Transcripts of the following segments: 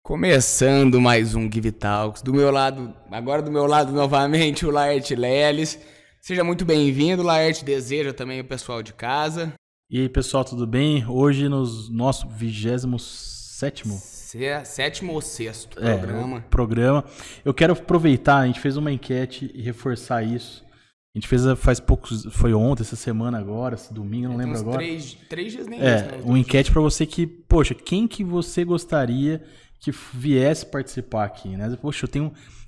Começando mais um Give Talks. Agora do meu lado novamente, o Laerte Leles. Seja muito bem-vindo, Laerte. Deseja também o pessoal de casa. E aí, pessoal, tudo bem? Hoje no nosso 27º? Sétimo ou sexto programa. Eu quero aproveitar, a gente fez uma enquete e reforçar isso. A gente fez faz poucos, foi ontem, essa semana agora, esse domingo, não lembro agora. Três dias nem uma enquete para você poxa, quem que você gostaria que viesse participar aqui, né? Poxa,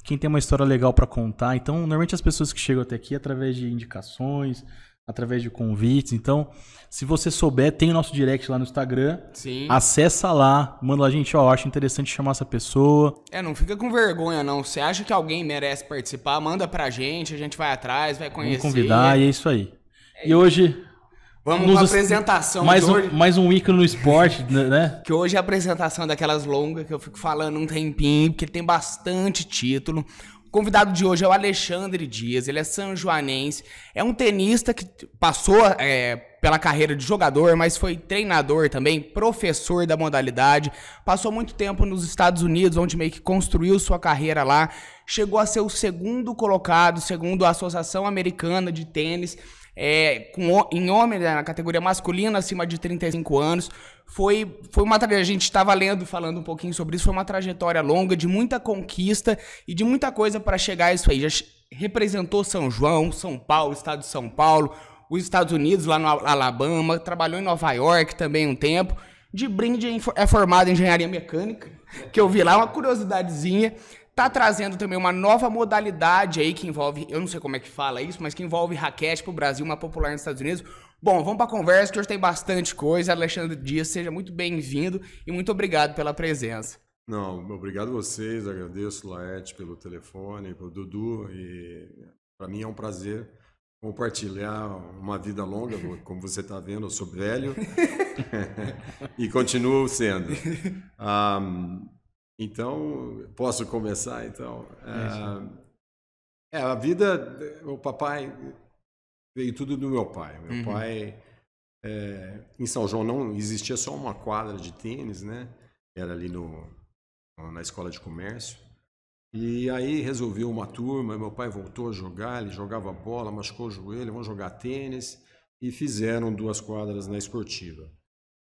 quem tem uma história legal para contar. Então, normalmente as pessoas que chegam até aqui através de indicações, através de convites. Então, se você souber, tem o nosso direct lá no Instagram. Sim. Acessa lá, manda lá, gente, ó, acho interessante chamar essa pessoa. Não fica com vergonha, não. Você acha que alguém merece participar, manda pra gente, a gente vai atrás, vai conhecer. Vamos convidar, e é isso aí. E hoje... Vamos com a apresentação mais de hoje. Mais um ícone no esporte, né? Que hoje é a apresentação daquelas longas que eu fico falando um tempinho, porque tem bastante título. O convidado de hoje é o Alexandre Dias, ele é sanjoanense, é um tenista que passou pela carreira de jogador, mas foi treinador também, professor da modalidade, passou muito tempo nos Estados Unidos, onde meio que construiu sua carreira lá, chegou a ser o segundo colocado, segundo a Associação Americana de Tênis, em homem, na categoria masculina, acima de 35 anos. Foi a gente estava falando um pouquinho sobre isso, foi uma trajetória longa, de muita conquista e de muita coisa para chegar a isso aí. Já representou São João, São Paulo, estado de São Paulo, os Estados Unidos, lá no Alabama, trabalhou em Nova York também um tempo. De brinde é formado em engenharia mecânica, que eu vi lá, uma curiosidadezinha. Tá trazendo também uma nova modalidade aí que envolve, eu não sei como é que fala isso, mas que envolve raquete pro Brasil, uma popular nos Estados Unidos. Bom, vamos pra conversa, que hoje tem bastante coisa. Alexandre Dias, seja muito bem-vindo e muito obrigado pela presença. Não, obrigado a vocês, agradeço, Laerte, pelo telefone, pelo Dudu, e para mim é um prazer compartilhar uma vida longa, como você está vendo, eu sou velho e continuo sendo. Então, posso começar, então? A vida, o papai, veio tudo do meu pai. Meu pai, em São João não existia só uma quadra de tênis, né? Era ali na escola de comércio. E aí resolveu uma turma, meu pai voltou a jogar, ele jogava bola, machucou o joelho, vamos jogar tênis, e fizeram 2 quadras na esportiva.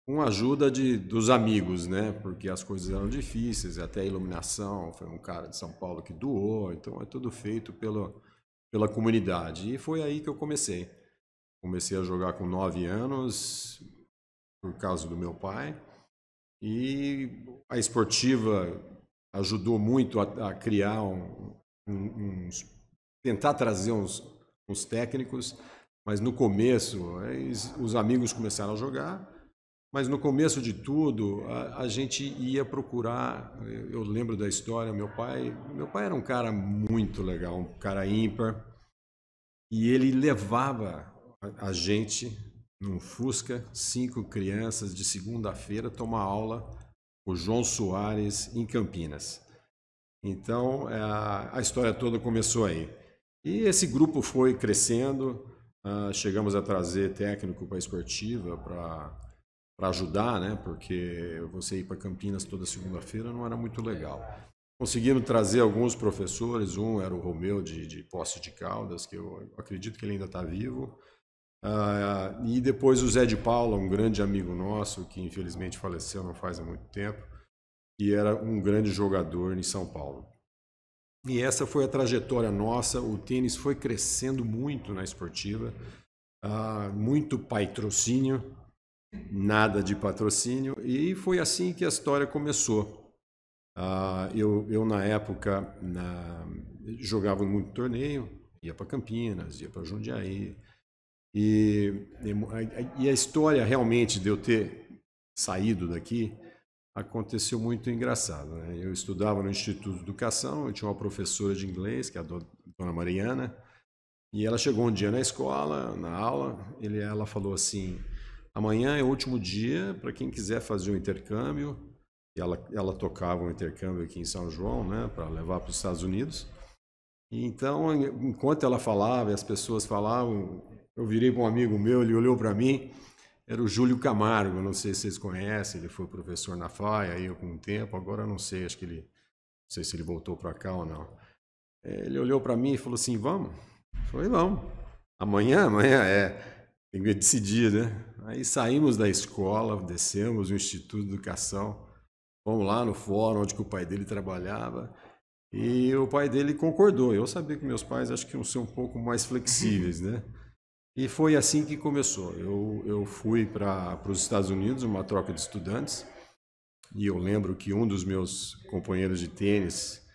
Com a ajuda dos amigos, né? Porque as coisas eram difíceis, até a iluminação, foi um cara de São Paulo que doou, então é tudo feito pela comunidade. E foi aí que eu comecei. Comecei a jogar com 9 anos, por causa do meu pai, e a esportiva ajudou muito a criar tentar trazer uns técnicos, mas no começo os amigos começaram a jogar. Mas no começo de tudo, a gente ia procurar, eu lembro da história, meu pai era um cara muito legal, um cara ímpar, e ele levava a gente num Fusca, 5 crianças, de segunda-feira, tomar aula com o João Soares em Campinas. Então, a história toda começou aí. E esse grupo foi crescendo, chegamos a trazer técnico para a esportiva, para ajudar, né? Porque você ir para Campinas toda segunda-feira não era muito legal. Conseguimos trazer alguns professores, um era o Romeu de Poços de Caldas, que eu acredito que ele ainda está vivo, e depois o Zé de Paula, um grande amigo nosso, que infelizmente faleceu não faz há muito tempo, e era um grande jogador em São Paulo. E essa foi a trajetória nossa, o tênis foi crescendo muito na esportiva, muito patrocínio, nada de patrocínio, e foi assim que a história começou. Eu na época, jogava muito torneio, ia para Campinas, ia para Jundiaí, e a história realmente de eu ter saído daqui aconteceu muito engraçado, né? Eu estudava no Instituto de Educação, eu tinha uma professora de inglês, que é a dona Mariana, e ela chegou um dia na escola, na aula, ela falou assim: amanhã é o último dia para quem quiser fazer um intercâmbio. E ela tocava um intercâmbio aqui em São João, né, para levar para os Estados Unidos. E então, enquanto ela falava e as pessoas falavam, eu virei para um amigo meu, ele olhou para mim, era o Júlio Camargo, não sei se vocês conhecem, ele foi professor na FAI aí com um tempo, agora não sei, acho que ele, não sei se ele voltou para cá ou não. Ele olhou para mim e falou assim, vamos? Eu falei, vamos. Amanhã tem que decidir, né? Aí saímos da escola, descemos no Instituto de Educação, fomos lá no fórum onde que o pai dele trabalhava e o pai dele concordou. Eu sabia que meus pais acho que iam ser um pouco mais flexíveis, né? E foi assim que começou. Eu fui para os Estados Unidos, uma troca de estudantes, e eu lembro que um dos meus companheiros de tênis,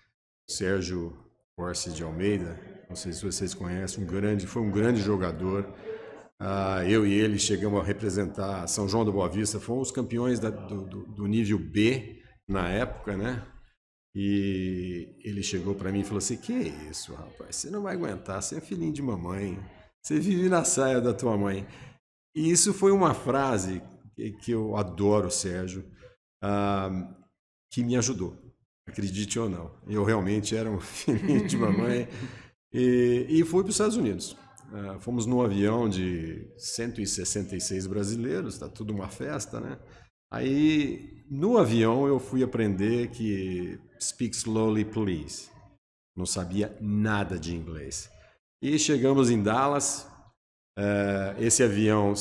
Sérgio Corsi de Almeida, não sei se vocês conhecem, foi um grande jogador. Eu e ele chegamos a representar São João da Boa Vista, fomos campeões do nível B na época, né? E ele chegou para mim e falou assim, que é isso, rapaz, você não vai aguentar, você é filhinho de mamãe, você vive na saia da tua mãe. E isso foi uma frase que eu adoro, Sérgio, que me ajudou, acredite ou não. Eu realmente era um filhinho de mamãe e fui para os Estados Unidos. Fomos num avião de 166 brasileiros, tá tudo uma festa, né? Aí, no avião, eu fui aprender que speak slowly, please. Não sabia nada de inglês. E chegamos em Dallas, esse avião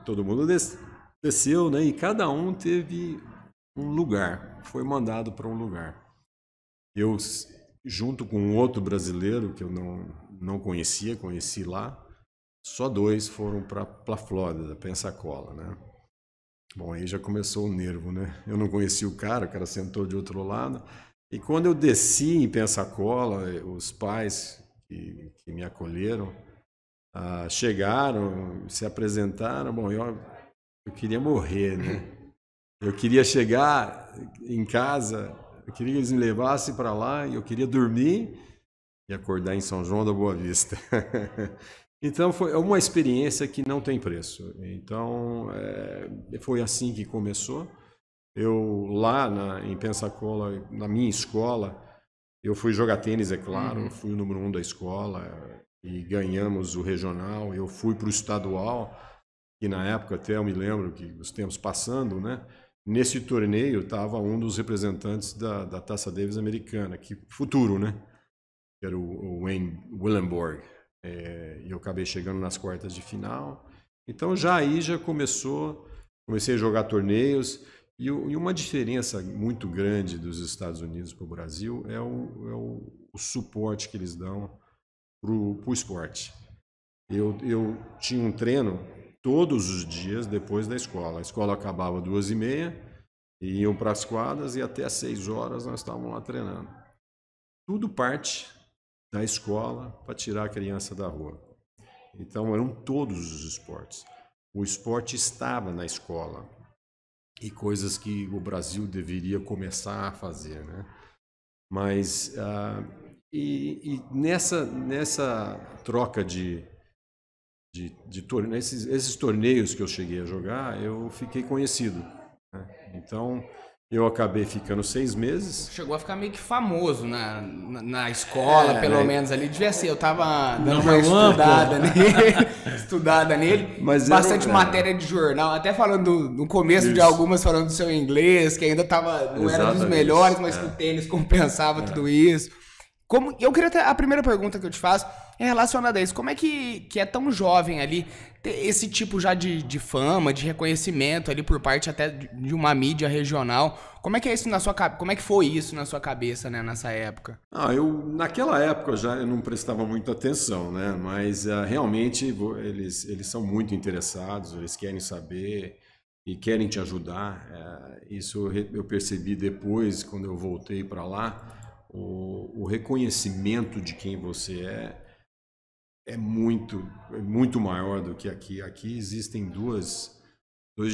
todo mundo desceu, né? E cada um teve um lugar, foi mandado para um lugar. Eu, junto com outro brasileiro que eu não conheci lá, só 2 foram para a Flórida, Pensacola, né? Bom, aí já começou o nervo, né? Eu não conhecia o cara sentou de outro lado. E quando eu desci em Pensacola, os pais que me acolheram chegaram, se apresentaram. Bom, eu queria morrer, né? Eu queria chegar em casa, eu queria que eles me levassem para lá e eu queria dormir e acordar em São João da Boa Vista. Então, foi uma experiência que não tem preço. Então, foi assim que começou. Eu, lá em Pensacola, na minha escola, eu fui jogar tênis, é claro, fui o número 1 da escola e ganhamos o regional. Eu fui para o estadual, que na época, até eu me lembro que os tempos passando, né? Nesse torneio estava um dos representantes da Taça Davis americana, futuro, né? Que era o Wayne Willenborg. E eu acabei chegando nas quartas de final. Então já comecei a jogar torneios. E uma diferença muito grande dos Estados Unidos para o Brasil é o suporte que eles dão para o esporte. Eu tinha um treino todos os dias depois da escola. A escola acabava 2h30, e iam para as quadras e até às 6 horas nós estávamos lá treinando. Tudo parte da escola para tirar a criança da rua. Então eram todos os esportes. O esporte estava na escola e coisas que o Brasil deveria começar a fazer, né? Mas nessa troca de torneios, esses torneios que eu cheguei a jogar, eu fiquei conhecido, né? Então eu acabei ficando 6 meses. Chegou a ficar meio que famoso na escola, pelo menos ali. Devia ser, eu tava dando uma estudada nele. Mas bastante matéria de jornal, até falando no começo de algumas, falando do seu inglês, que ainda não era dos melhores, mas que o tênis compensava tudo isso. Eu queria ter, a primeira pergunta que eu te faço é relacionada a isso. Como é que é tão jovem ali ter esse tipo já de fama, de reconhecimento ali por parte até de uma mídia regional? Como é que é isso como é que foi isso na sua cabeça, né, nessa época? Naquela época eu não prestava muita atenção, né? Mas realmente eles são muito interessados, eles querem saber e querem te ajudar. Isso eu percebi depois, quando eu voltei para lá. O reconhecimento de quem você é muito maior do que aqui. Aqui existem dois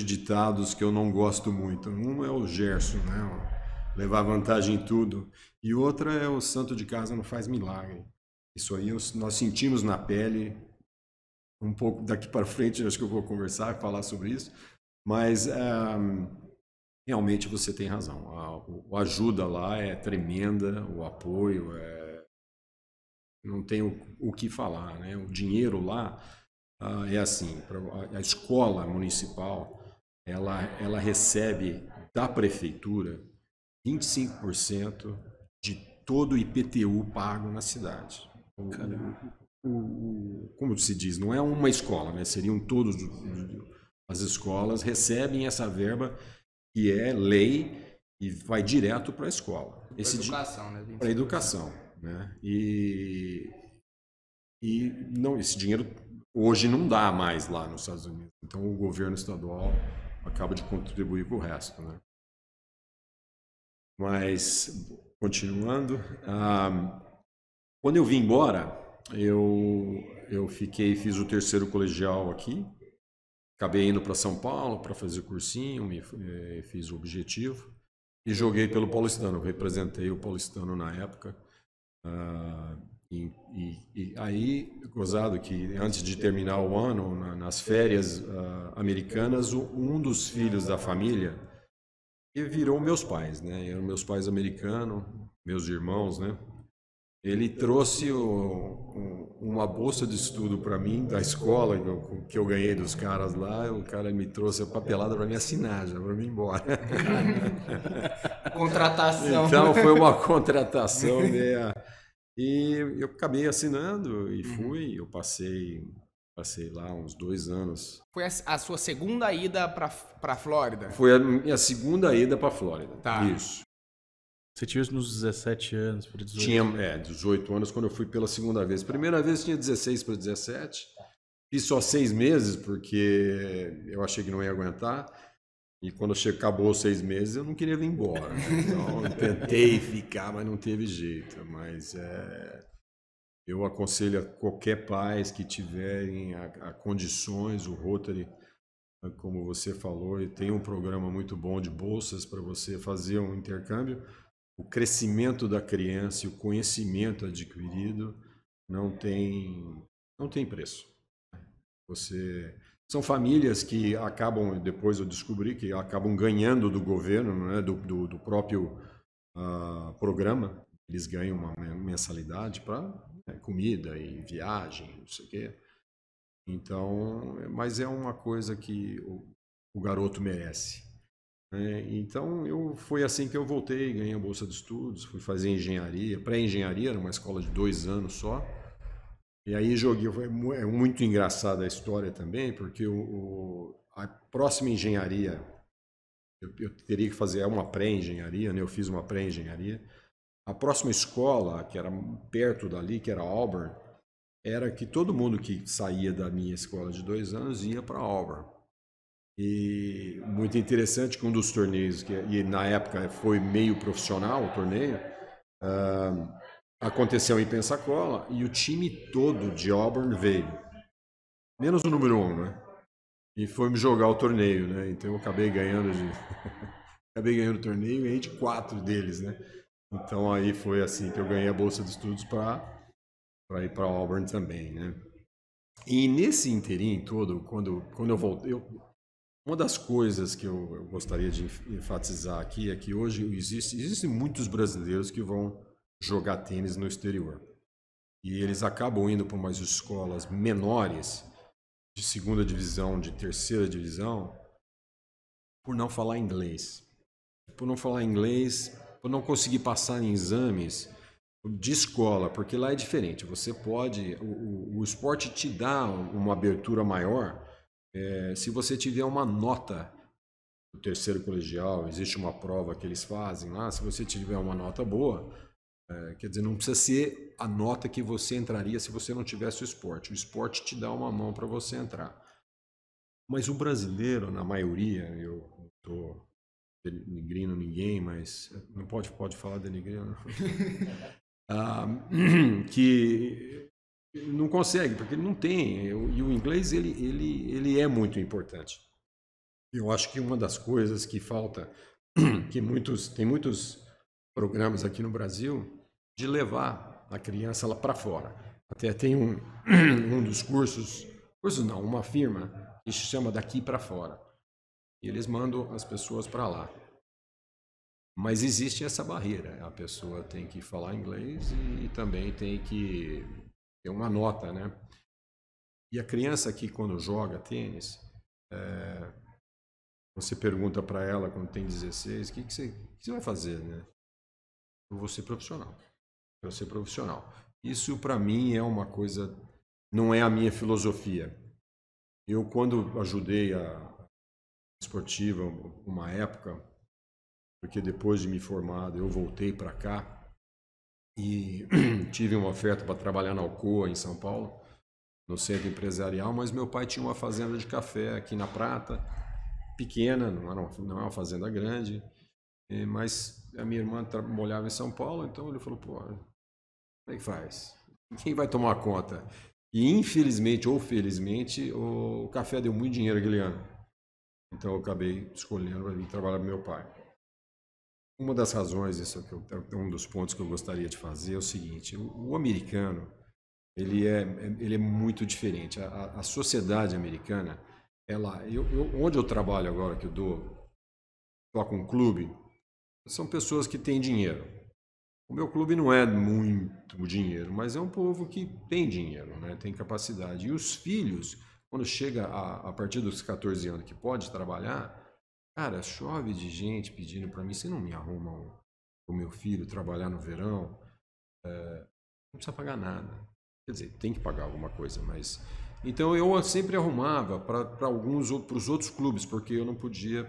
ditados que eu não gosto muito. Um é o Gerson, né? Levar vantagem em tudo. E outra é o santo de casa não faz milagre. Isso aí nós sentimos na pele. Um pouco daqui para frente, acho que eu vou conversar e falar sobre isso. Mas realmente você tem razão. A ajuda lá é tremenda, o apoio não tem o que falar, né? O dinheiro lá É assim, a escola municipal, ela recebe da prefeitura 25% de todo o IPTU pago na cidade. Como se diz, não é uma escola, né? Seriam todas as escolas recebem essa verba que é lei e vai direto para a escola. Para educação, né? Para a educação, né? E não, esse dinheiro hoje não dá mais lá nos Estados Unidos. Então o governo estadual acaba de contribuir com o resto, né? Mas, continuando, quando eu vim embora, eu fiz o terceiro colegial aqui, acabei indo para São Paulo para fazer cursinho, fiz o objetivo e joguei pelo Paulistano, representei o Paulistano na época. E aí, gozado que antes de terminar o ano, nas férias americanas, um dos filhos da família que virou meus pais, né? Eram meus pais americanos, meus irmãos, né? Ele trouxe uma bolsa de estudo para mim da escola que eu ganhei dos caras lá. O cara me trouxe a papelada para me assinar, já para mim ir embora. Contratação. Então foi uma contratação, né? E eu acabei assinando e fui. Eu passei lá uns 2 anos. Foi a sua segunda ida para Flórida? Foi a minha segunda ida para Flórida. Tá. Isso. Você tinha isso nos 17 anos, para 18? Tinha 18 anos quando eu fui pela segunda vez. Primeira vez tinha 16 para 17. Fiz só 6 meses porque eu achei que não ia aguentar. E quando acabou os 6 meses eu não queria vir embora. Então eu tentei ficar, mas não teve jeito. Mas eu aconselho a qualquer pai que tiverem a condições, o Rotary, como você falou, e tem um programa muito bom de bolsas para você fazer um intercâmbio. O crescimento da criança e o conhecimento adquirido não tem preço. São famílias que acabam, depois eu descobri, que acabam ganhando do governo, né, do próprio programa. Eles ganham uma mensalidade para comida e viagem, não sei o quê. Então, mas é uma coisa que o garoto merece. Então, foi assim que eu voltei, ganhei a bolsa de estudos, fui fazer engenharia, pré-engenharia, era uma escola de 2 anos só. E aí é muito engraçada a história também, porque a próxima engenharia, eu teria que fazer uma pré-engenharia, né? Eu fiz uma pré-engenharia. A próxima escola, que era perto dali, que era Auburn, era que todo mundo que saía da minha escola de 2 anos ia para Auburn. E muito interessante que um dos torneios, e na época foi meio profissional o torneio, aconteceu em Pensacola e o time todo de Auburn veio, menos o número 1, né? E foi me jogar o torneio, né? Então eu acabei ganhando o torneio e ganhei de 4 deles, né? Então aí foi assim que eu ganhei a bolsa de estudos para ir para Auburn também, né? E nesse interim todo, quando eu voltei, uma das coisas que eu gostaria de enfatizar aqui é que hoje existem muitos brasileiros que vão jogar tênis no exterior. E eles acabam indo para umas escolas menores, de 2ª divisão, de 3ª divisão, por não falar inglês. Por não falar inglês, por não conseguir passar em exames de escola, porque lá é diferente. Você pode, o esporte te dá uma abertura maior se você tiver uma nota do 3º colegial. Existe uma prova que eles fazem lá. Se você tiver uma nota boa, quer dizer, não precisa ser a nota que você entraria se você não tivesse o esporte. O esporte te dá uma mão para você entrar. Mas o brasileiro, na maioria, eu não estou denigrindo ninguém, mas não pode falar denigrindo, que não consegue, porque ele não tem. E o inglês ele é muito importante. Eu acho que uma das coisas que falta, que tem muitos programas aqui no Brasil, de levar a criança lá para fora. Até tem um dos cursos não, uma firma que se chama Daqui para Fora. E eles mandam as pessoas para lá. Mas existe essa barreira. A pessoa tem que falar inglês e também tem que ter uma nota, né? E a criança aqui, quando joga tênis, você pergunta para ela, quando tem 16, o que você vai fazer, né? Eu vou ser profissional. Eu vou ser profissional. Isso, para mim, é uma coisa... Não é a minha filosofia. Eu, quando ajudei a esportiva uma época, porque depois de me formado, eu voltei para cá e tive uma oferta para trabalhar na Alcoa, em São Paulo, no centro empresarial, mas meu pai tinha uma fazenda de café aqui na Prata, pequena, não é uma fazenda grande, mas a minha irmã morava em São Paulo, então ele falou, pô, como é que faz? Quem vai tomar conta? E infelizmente ou felizmente, o café deu muito dinheiro aquele ano. Então eu acabei escolhendo para vir trabalhar com meu pai. Uma das razões, isso é um dos pontos que eu gostaria de fazer, é o seguinte, o americano, ele é muito diferente. A sociedade americana, onde eu trabalho agora, que eu toco um clube, são pessoas que têm dinheiro. O meu clube não é muito dinheiro, mas é um povo que tem dinheiro, né? Tem capacidade. E os filhos, quando chega a partir dos 14 anos que pode trabalhar, cara, chove de gente pedindo para mim, você não me arruma o meu filho trabalhar no verão? Não precisa pagar nada. Quer dizer, tem que pagar alguma coisa, mas... Então eu sempre arrumava para os outros clubes, porque eu não podia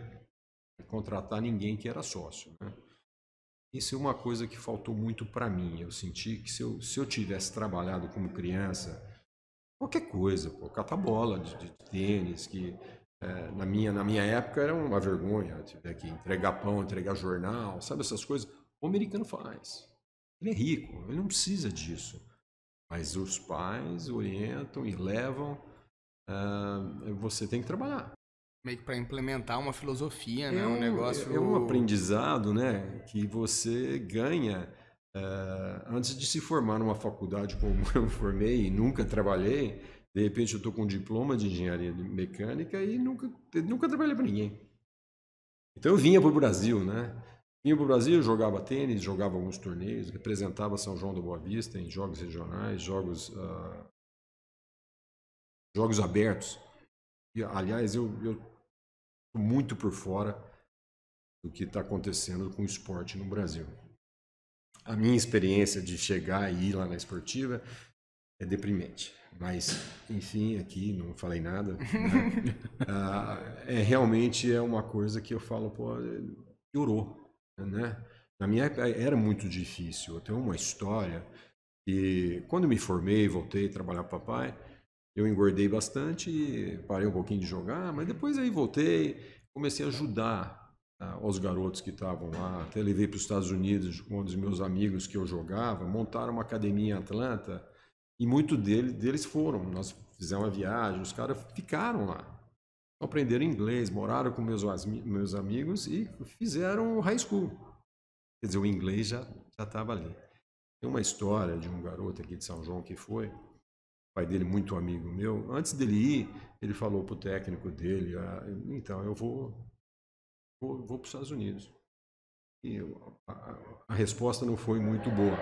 contratar ninguém que era sócio, né? Isso é uma coisa que faltou muito para mim. Eu senti que se eu tivesse trabalhado como criança, qualquer coisa, pô, catar bola de tênis, que na minha época era uma vergonha, tiver que entregar pão, entregar jornal, sabe essas coisas? O americano faz. Ele é rico, ele não precisa disso. Mas os pais orientam e levam, você tem que trabalhar. Meio que para implementar uma filosofia, né? Um negócio... É um aprendizado, né? Que você ganha antes de se formar numa faculdade como eu formei e nunca trabalhei. De repente eu estou com um diploma de engenharia mecânica e nunca trabalhei para ninguém. Então eu vinha para o Brasil, né? Vinha para o Brasil, jogava tênis, jogava alguns torneios, representava São João da Boa Vista em jogos regionais, jogos abertos. E, aliás, eu estou muito por fora do que está acontecendo com o esporte no Brasil. A minha experiência de chegar e ir lá na esportiva é deprimente. Mas, enfim, aqui não falei nada. Né? Realmente é uma coisa que eu falo, pô, piorou. Né? Na minha época era muito difícil. Eu tenho uma história que, quando me formei, voltei a trabalhar com o papai, eu engordei bastante, parei um pouquinho de jogar, mas depois aí voltei, comecei a ajudar os garotos que estavam lá. Até levei para os Estados Unidos um dos meus amigos que eu jogava, montaram uma academia em Atlanta e muitos deles foram. Nós fizemos uma viagem, os caras ficaram lá. Aprenderam inglês, moraram com meus amigos e fizeram high school. Quer dizer, o inglês já estava ali. Tem uma história de um garoto aqui de São João que foi, o pai dele muito amigo meu. Antes dele ir, ele falou para o técnico dele, então eu vou para os Estados Unidos. E a resposta não foi muito boa.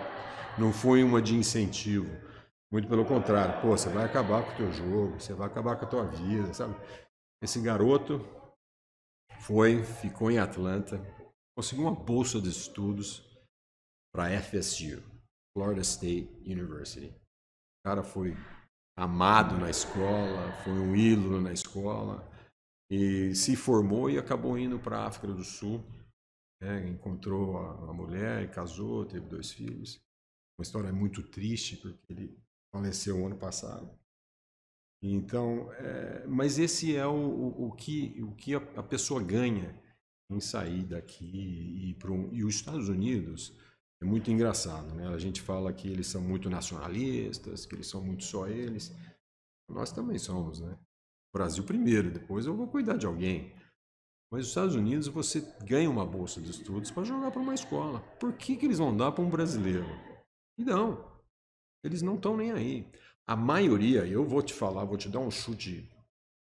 Não foi uma de incentivo. Muito pelo contrário. Pô, você vai acabar com o teu jogo, você vai acabar com a tua vida, sabe? Esse garoto ficou em Atlanta, conseguiu uma bolsa de estudos para FSU, Florida State University. O cara foi amado na escola, foi um ídolo na escola e se formou e acabou indo para a África do Sul. Encontrou a mulher e casou, teve 2 filhos. Uma história muito triste porque ele faleceu ano passado. Então, mas esse é o que a pessoa ganha em sair daqui e os Estados Unidos é muito engraçado, né? A gente fala que eles são muito nacionalistas, que eles são muito só eles. Nós também somos, né? O Brasil primeiro, depois eu vou cuidar de alguém. Mas nos Estados Unidos você ganha uma bolsa de estudos para jogar para uma escola. Por que eles vão dar para um brasileiro? E não. Eles não estão nem aí. A maioria, eu vou te falar, vou te dar um chute,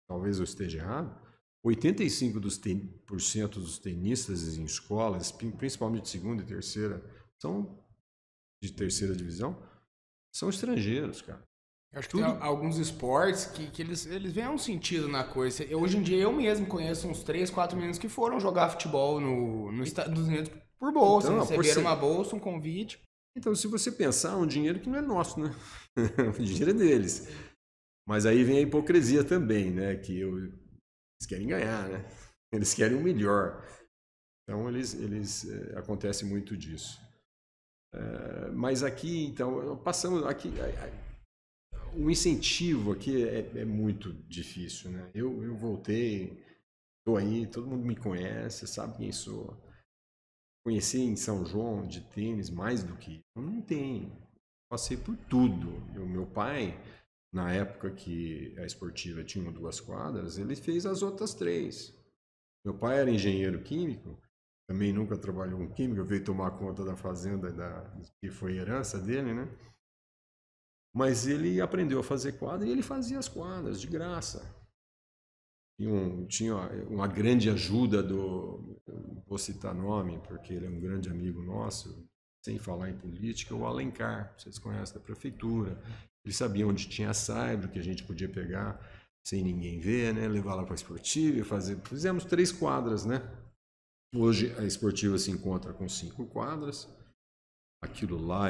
talvez eu esteja errado, 85% dos tenistas em escolas, principalmente de segunda e terceira, de terceira divisão, são estrangeiros, cara. Eu acho que tem alguns esportes que eles veem um sentido na coisa. Hoje em dia eu mesmo conheço uns 3, 4 meninos que foram jogar futebol nos Estados Unidos por bolsa. Então, receberam uma bolsa, um convite. Então, se você pensar, é um dinheiro que não é nosso, né? O dinheiro é deles. Mas aí vem a hipocrisia também, né? Que eles querem ganhar, né? Eles querem o melhor. Então, acontece muito disso. Mas aqui, então, passamos aqui... O incentivo aqui é muito difícil, né? Eu voltei, estou aí, todo mundo me conhece, sabe quem sou. Conheci em São João de tênis mais do que eu não tenho. Passei por tudo. Meu pai, na época que a esportiva tinha 2 quadras, ele fez as outras 3. Meu pai era engenheiro químico, também nunca trabalhou com química, veio tomar conta da fazenda que foi herança dele, né? Mas ele aprendeu a fazer quadra e ele fazia as quadras de graça. Tinha uma grande ajuda vou citar nome, porque ele é um grande amigo nosso, sem falar em política, o Alencar, vocês conhecem, da prefeitura. Ele sabia onde tinha a saibro, que a gente podia pegar sem ninguém ver, né? Levar lá para a esportiva e fazer. Fizemos 3 quadras, né? Hoje a esportiva se encontra com 5 quadras. Aquilo lá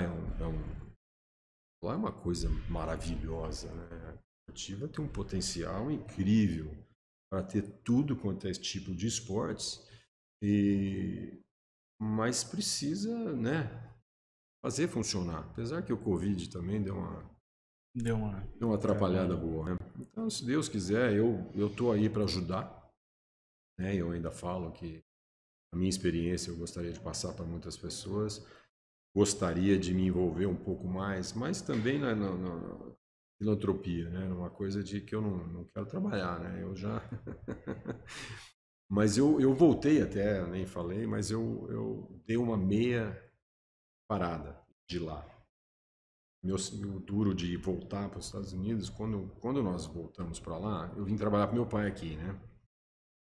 lá é uma coisa maravilhosa, né? A esportiva tem um potencial incrível para ter tudo quanto é esse tipo de esportes, mas precisa, né, fazer funcionar. Apesar que o Covid também deu uma atrapalhada boa, né? Então, se Deus quiser, eu estou aí para ajudar, né? Eu ainda falo que a minha experiência eu gostaria de passar para muitas pessoas. Gostaria de me envolver um pouco mais, mas também na filantropia, né? Uma coisa de que eu não quero trabalhar, né? Eu já... Mas eu voltei até, nem falei, mas eu dei uma meia parada de lá. Meu duro de voltar para os Estados Unidos, quando nós voltamos para lá, eu vim trabalhar com meu pai aqui, né?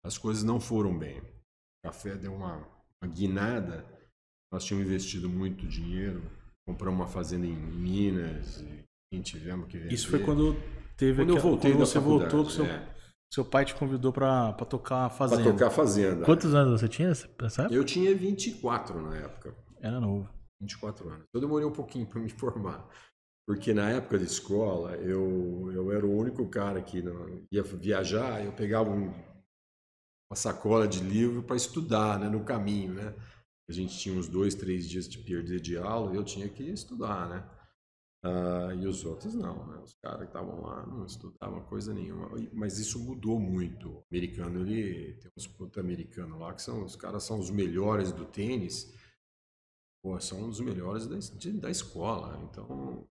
As coisas não foram bem. O café deu uma guinada. Nós tínhamos investido muito dinheiro, compramos uma fazenda em Minas e tivemos que vender. Isso foi quando eu voltei quando da você faculdade, voltou, seu pai te convidou para tocar a fazenda. Para tocar a fazenda. Quantos anos você tinha nessa época? Eu tinha 24 na época. Era novo. 24 anos. Eu demorei um pouquinho para me formar. Porque na época de escola, eu era o único cara que ia viajar, eu pegava uma sacola de livro para estudar, né, no caminho, né? A gente tinha uns 2, 3 dias de perder de aula e eu tinha que estudar, né? E os outros não, né? Os caras que estavam lá não estudavam coisa nenhuma. Mas isso mudou muito. O americano, tem uns putos americanos lá que os caras são os melhores do tênis. Pô, são os melhores da escola. Então,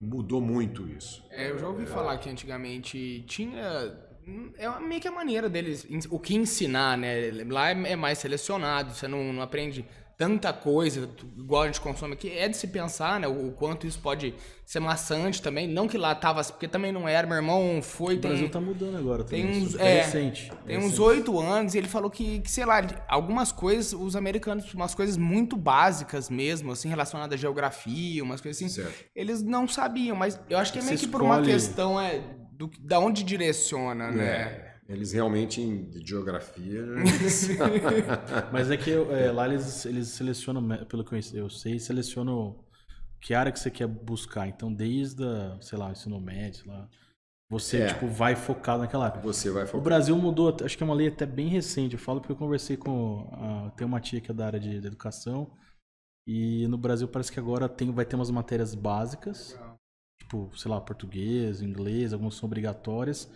mudou muito isso. Eu já ouvi falar que antigamente tinha... É meio que a maneira deles, o que ensinar, né? Lá é mais selecionado, você não aprende tanta coisa igual a gente consome aqui. É de se pensar, né? O quanto isso pode ser maçante também. Não que lá tava, porque também não era. Meu irmão foi... O Brasil tá mudando agora. Tem uns, recente. Tem uns 8 anos e ele falou que, sei lá, algumas coisas, os americanos, umas coisas muito básicas mesmo, assim, relacionadas à geografia, umas coisas assim, certo. Eles não sabiam, mas eu acho que é meio que por uma questão da onde direciona, né? Eles realmente, em geografia... Mas é que lá eles selecionam, pelo que eu sei, selecionam que área que você quer buscar. Então, desde, sei lá, ensino médio, sei lá, você tipo, vai focar naquela área. Você vai focar. O Brasil mudou, acho que é uma lei até bem recente. Eu falo porque eu conversei tem uma tia que é da área de educação. E no Brasil parece que agora vai ter umas matérias básicas. Tipo, sei lá, português, inglês, algumas são obrigatórias.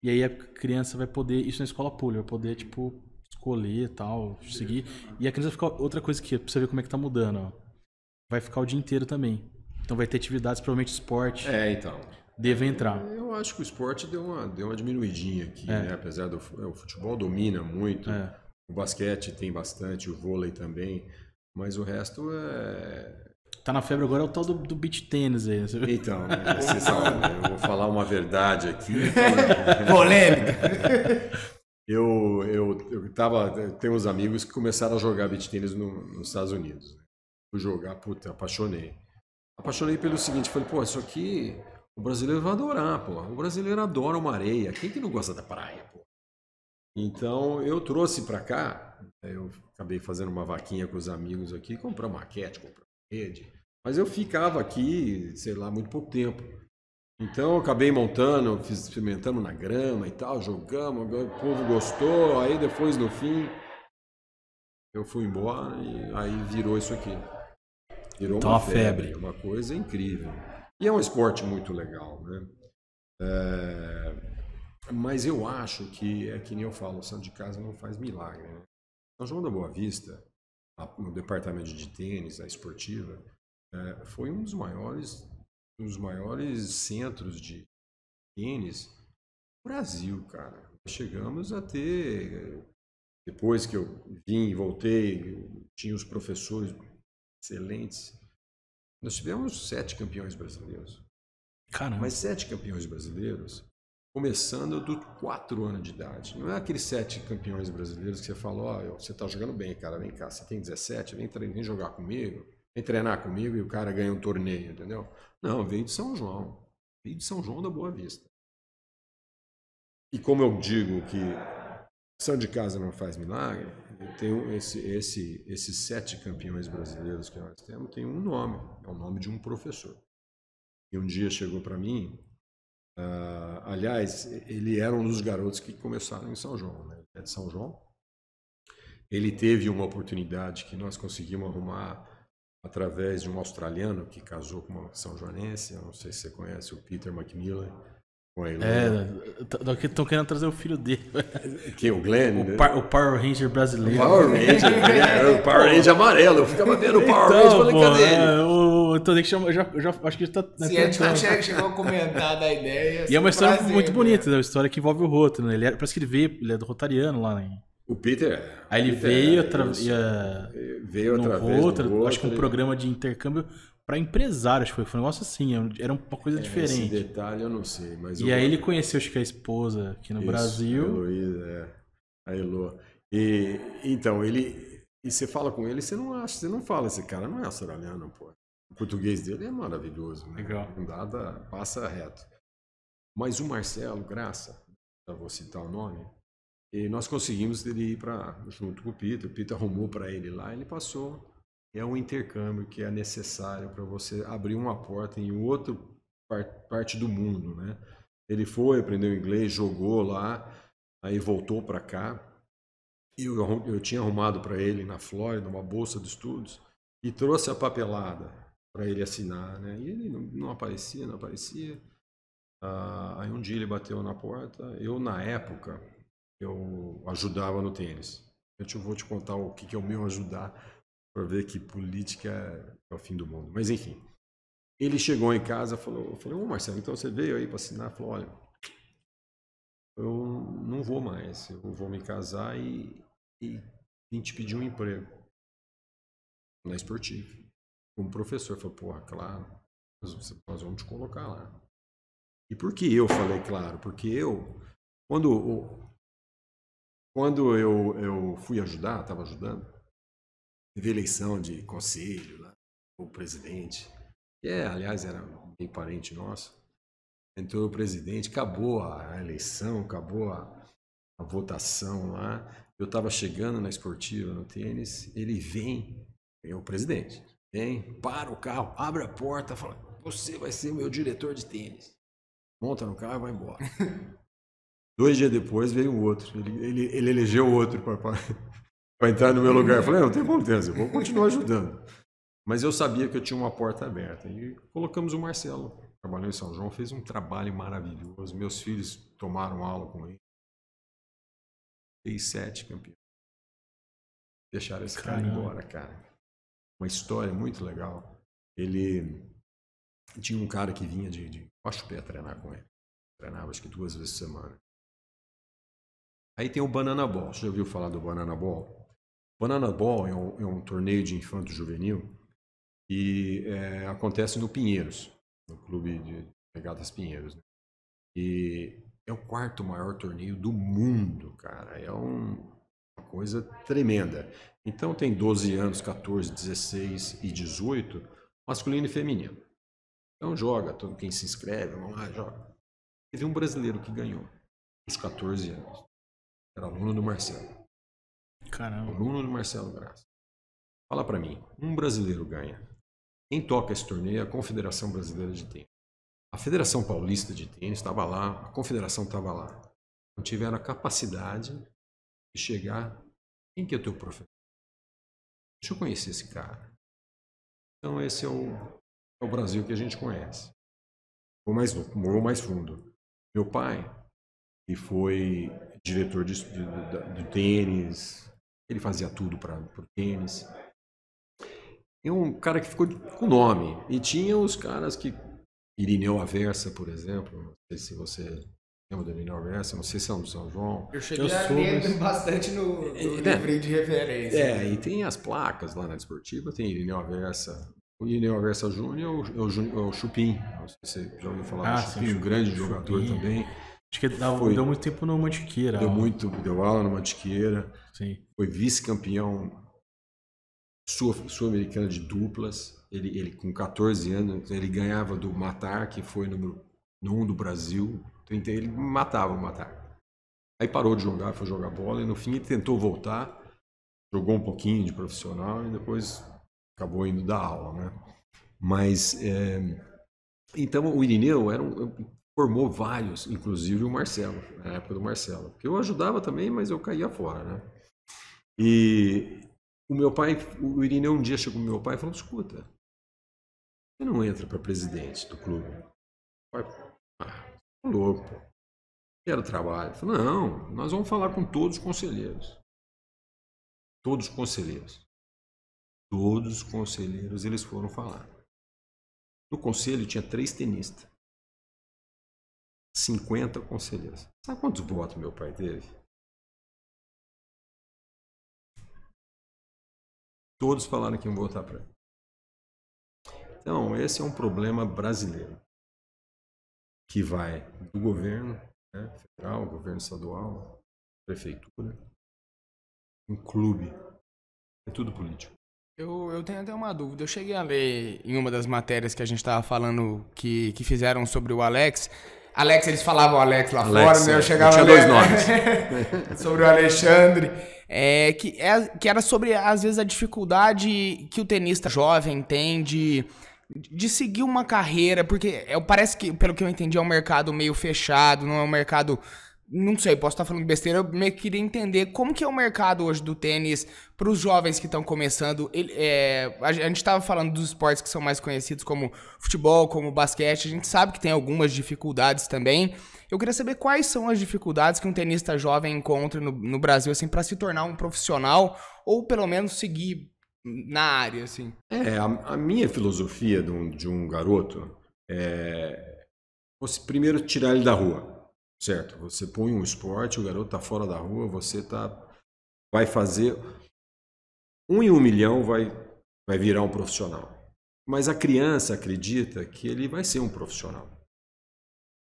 E aí a criança vai poder, isso na escola pública, vai poder, tipo, escolher e tal, seguir. E a criança vai ficar, outra coisa que, pra você ver como é que tá mudando, ó. Vai ficar o dia inteiro também. Então vai ter atividades, provavelmente esporte. Então. Deve entrar. Eu acho que o esporte deu uma diminuidinha aqui, né? Apesar o futebol domina muito, o basquete tem bastante, o vôlei também, mas o resto Tá na febre agora é o tal do beach tênis aí. Então, você sabe, eu vou falar uma verdade aqui. Polêmica! Tem uns amigos que começaram a jogar beach tênis nos Estados Unidos. Fui jogar, apaixonei. Apaixonei pelo seguinte, falei, pô, isso aqui, O brasileiro vai adorar, pô. O brasileiro adora uma areia. Quem que não gosta da praia, pô? Então, eu trouxe para cá, eu acabei fazendo uma vaquinha com os amigos aqui, comprar maquete, comprar rede. Mas eu ficava aqui, sei lá, muito pouco tempo. Então, eu acabei montando, experimentando na grama e tal, jogamos, o povo gostou. Aí, depois, no fim, eu fui embora e aí virou isso aqui. Virou Então, uma a febre. uma coisa incrível. E é um esporte muito legal, né? Mas eu acho que, é que nem eu falo, o santo de casa não faz milagre, né? São João da Boa Vista, no departamento de tênis, a esportiva, foi um dos maiores centros de tênis do Brasil, cara. Nós chegamos a ter, depois que eu vim e voltei, tinha os professores excelentes. Nós tivemos 7 campeões brasileiros. Caramba. Mas 7 campeões brasileiros, começando dos 4 anos de idade. Não é aqueles 7 campeões brasileiros que você fala, ó, você tá jogando bem, cara, vem cá, você tem 17, vem jogar comigo, vem treinar comigo e o cara ganha um torneio, entendeu? Não, veio de São João. Veio de São João da Boa Vista. E como eu digo que santo de casa não faz milagre, eu tenho esses 7 campeões brasileiros que nós temos, tem um nome, é o nome de um professor. E um dia chegou para mim, aliás, ele era um dos garotos que começaram em São João, né? É de São João. Ele teve uma oportunidade que nós conseguimos arrumar através de um australiano que casou com uma são joanense, eu não sei se você conhece, o Peter Macmillan. Estão querendo trazer o filho dele. Quem? O Glenn? O Power Ranger brasileiro. O Power Ranger amarelo. Eu ficava vendo o Power Ranger, falei, cadê ele? Então tem que chamar. Já acho que ele tá. Se a gente chegou a comentar da ideia. E é uma história muito bonita, né? Uma história que envolve o Roto, né? Parece que ele é do Rotariano lá, né? O Peter. Aí ele veio através do Roto, acho que um programa de intercâmbio para empresários, foi um negócio assim, era uma coisa diferente. Esse detalhe eu não sei, mas... E aí ele conheceu, acho que a esposa aqui no Brasil. A Heloísa, a Elo. Então, e você fala com ele, você não fala, esse cara não é australiano, pô. O português dele é maravilhoso, né? Legal. Passa reto. Mas o Marcelo Graça, eu vou citar o nome, e nós conseguimos ele ir junto com o Peter arrumou para ele lá, ele passou. É um intercâmbio que é necessário para você abrir uma porta em outra parte do mundo, né? Ele foi, aprendeu inglês, jogou lá, aí voltou para cá. E eu tinha arrumado para ele na Flórida uma bolsa de estudos e trouxe a papelada para ele assinar, né? E ele não aparecia. Aí um dia ele bateu na porta. Eu, na época, eu ajudava no tênis. Eu vou te contar o que é o meu ajudar, para ver que política é o fim do mundo. Mas, enfim. Ele chegou em casa e falou, ô Marcelo, então você veio aí para assinar? Falou, olha, eu não vou mais, eu vou me casar e vim te pedir um emprego na Esportiva. Como professor, falou, porra, claro, nós vamos te colocar lá. E por que eu falei claro? Porque quando eu fui ajudar, estava ajudando, teve eleição de conselho lá, o presidente, que aliás era bem parente nosso, entrou o presidente, acabou a eleição, acabou a votação lá, eu estava chegando na Esportiva, no tênis, ele vem, é o presidente, vem, para o carro, abre a porta, fala, você vai ser meu diretor de tênis, monta no carro e vai embora. 2 dias depois veio um outro, ele elegeu outro para entrar no meu lugar. Eu falei, não tem importância, eu vou continuar ajudando. Mas eu sabia que eu tinha uma porta aberta. E colocamos o Marcelo. Trabalhou em São João, fez um trabalho maravilhoso. Meus filhos tomaram aula com ele. Fez 7 campeões. Deixaram esse cara embora, cara. Uma história muito legal. Ele tinha um cara que vinha de Guaxupé treinar com ele. Treinava acho que 2 vezes por semana. Aí tem o Banana Ball. Você já ouviu falar do Banana Ball? Banana Ball é um torneio de infanto juvenil e acontece no Pinheiros, no clube de regatas Pinheiros. Né? E é o 4º maior torneio do mundo, cara. É uma coisa tremenda. Então tem 12 anos, 14, 16 e 18, masculino e feminino. Então joga, todo quem se inscreve, vamos lá, joga. Teve um brasileiro que ganhou, aos 14 anos. Era aluno do Marcelo. Caramba. Aluno do Marcelo Graça. Fala pra mim, um brasileiro ganha. Quem toca esse torneio é a Confederação Brasileira de Tênis. A Federação Paulista de Tênis estava lá, a Confederação estava lá. Não tiveram a capacidade de chegar. Quem que é o teu professor? Deixa eu conhecer esse cara. Então esse é o Brasil que a gente conhece. Vou mais fundo. Meu pai, que foi diretor de tênis, ele fazia tudo para o tênis. E um cara que ficou com nome. E tinha os caras que... Irineu Aversa, por exemplo. Não sei se você lembra do Irineu Aversa. Não sei se é um do São João. Eu cheguei a ler bastante no livro de referência. E tem as placas lá na Desportiva. Tem Irineu Aversa. O Irineu Aversa Júnior é o Chupim. Não sei se você já ouviu falar do Chupim. Um grande jogador também. Acho que deu muito tempo no Mantiqueira. Deu aula no Mantiqueira. Sim. Foi vice-campeão sul-americana de duplas. Ele com 14 anos, ele ganhava do Matar, que foi número 1 do Brasil. Então, ele matava o Matar. Aí parou de jogar, foi jogar bola, e no fim ele tentou voltar, jogou um pouquinho de profissional e depois acabou indo dar aula, né? Mas, então o Irineu formou vários, inclusive o Marcelo, na época do Marcelo. Porque eu ajudava também, mas eu caía fora, né? E o meu pai, o Irineu um dia chegou pro meu pai e falou: escuta, você não entra para presidente do clube? Pai, louco, pô. Quero trabalho. Ele falou: não, nós vamos falar com todos os conselheiros. Todos os conselheiros. Todos os conselheiros eles foram falar. No conselho tinha 3 tenistas. 50 conselheiros. Sabe quantos votos meu pai teve? Todos falaram que iam votar para ele. Então, esse é um problema brasileiro. Que vai do governo, né, federal, governo estadual, prefeitura, um clube. É tudo político. Eu tenho até uma dúvida. Eu cheguei a ler em uma das matérias que a gente estava falando que fizeram sobre o Alex. Alex, eles falavam Alex lá fora, né? Eu chegava tinha a ler, 2 nomes. sobre o Alexandre. Que era sobre, às vezes, a dificuldade que o tenista jovem tem de seguir uma carreira, porque parece que, pelo que eu entendi, é um mercado meio fechado, não é um mercado... Não sei, posso estar falando besteira, eu meio que queria entender como que é o mercado hoje do tênis para os jovens que estão começando. A gente estava falando dos esportes que são mais conhecidos como futebol, como basquete, a gente sabe que tem algumas dificuldades também. Eu queria saber quais são as dificuldades que um tenista jovem encontra no Brasil assim, para se tornar um profissional ou pelo menos seguir na área. Assim. A minha filosofia de um garoto é você primeiro tirar ele da rua. Certo, você põe um esporte, o garoto está fora da rua, você vai fazer 1 em 1 milhão vai virar um profissional. Mas a criança acredita que ele vai ser um profissional.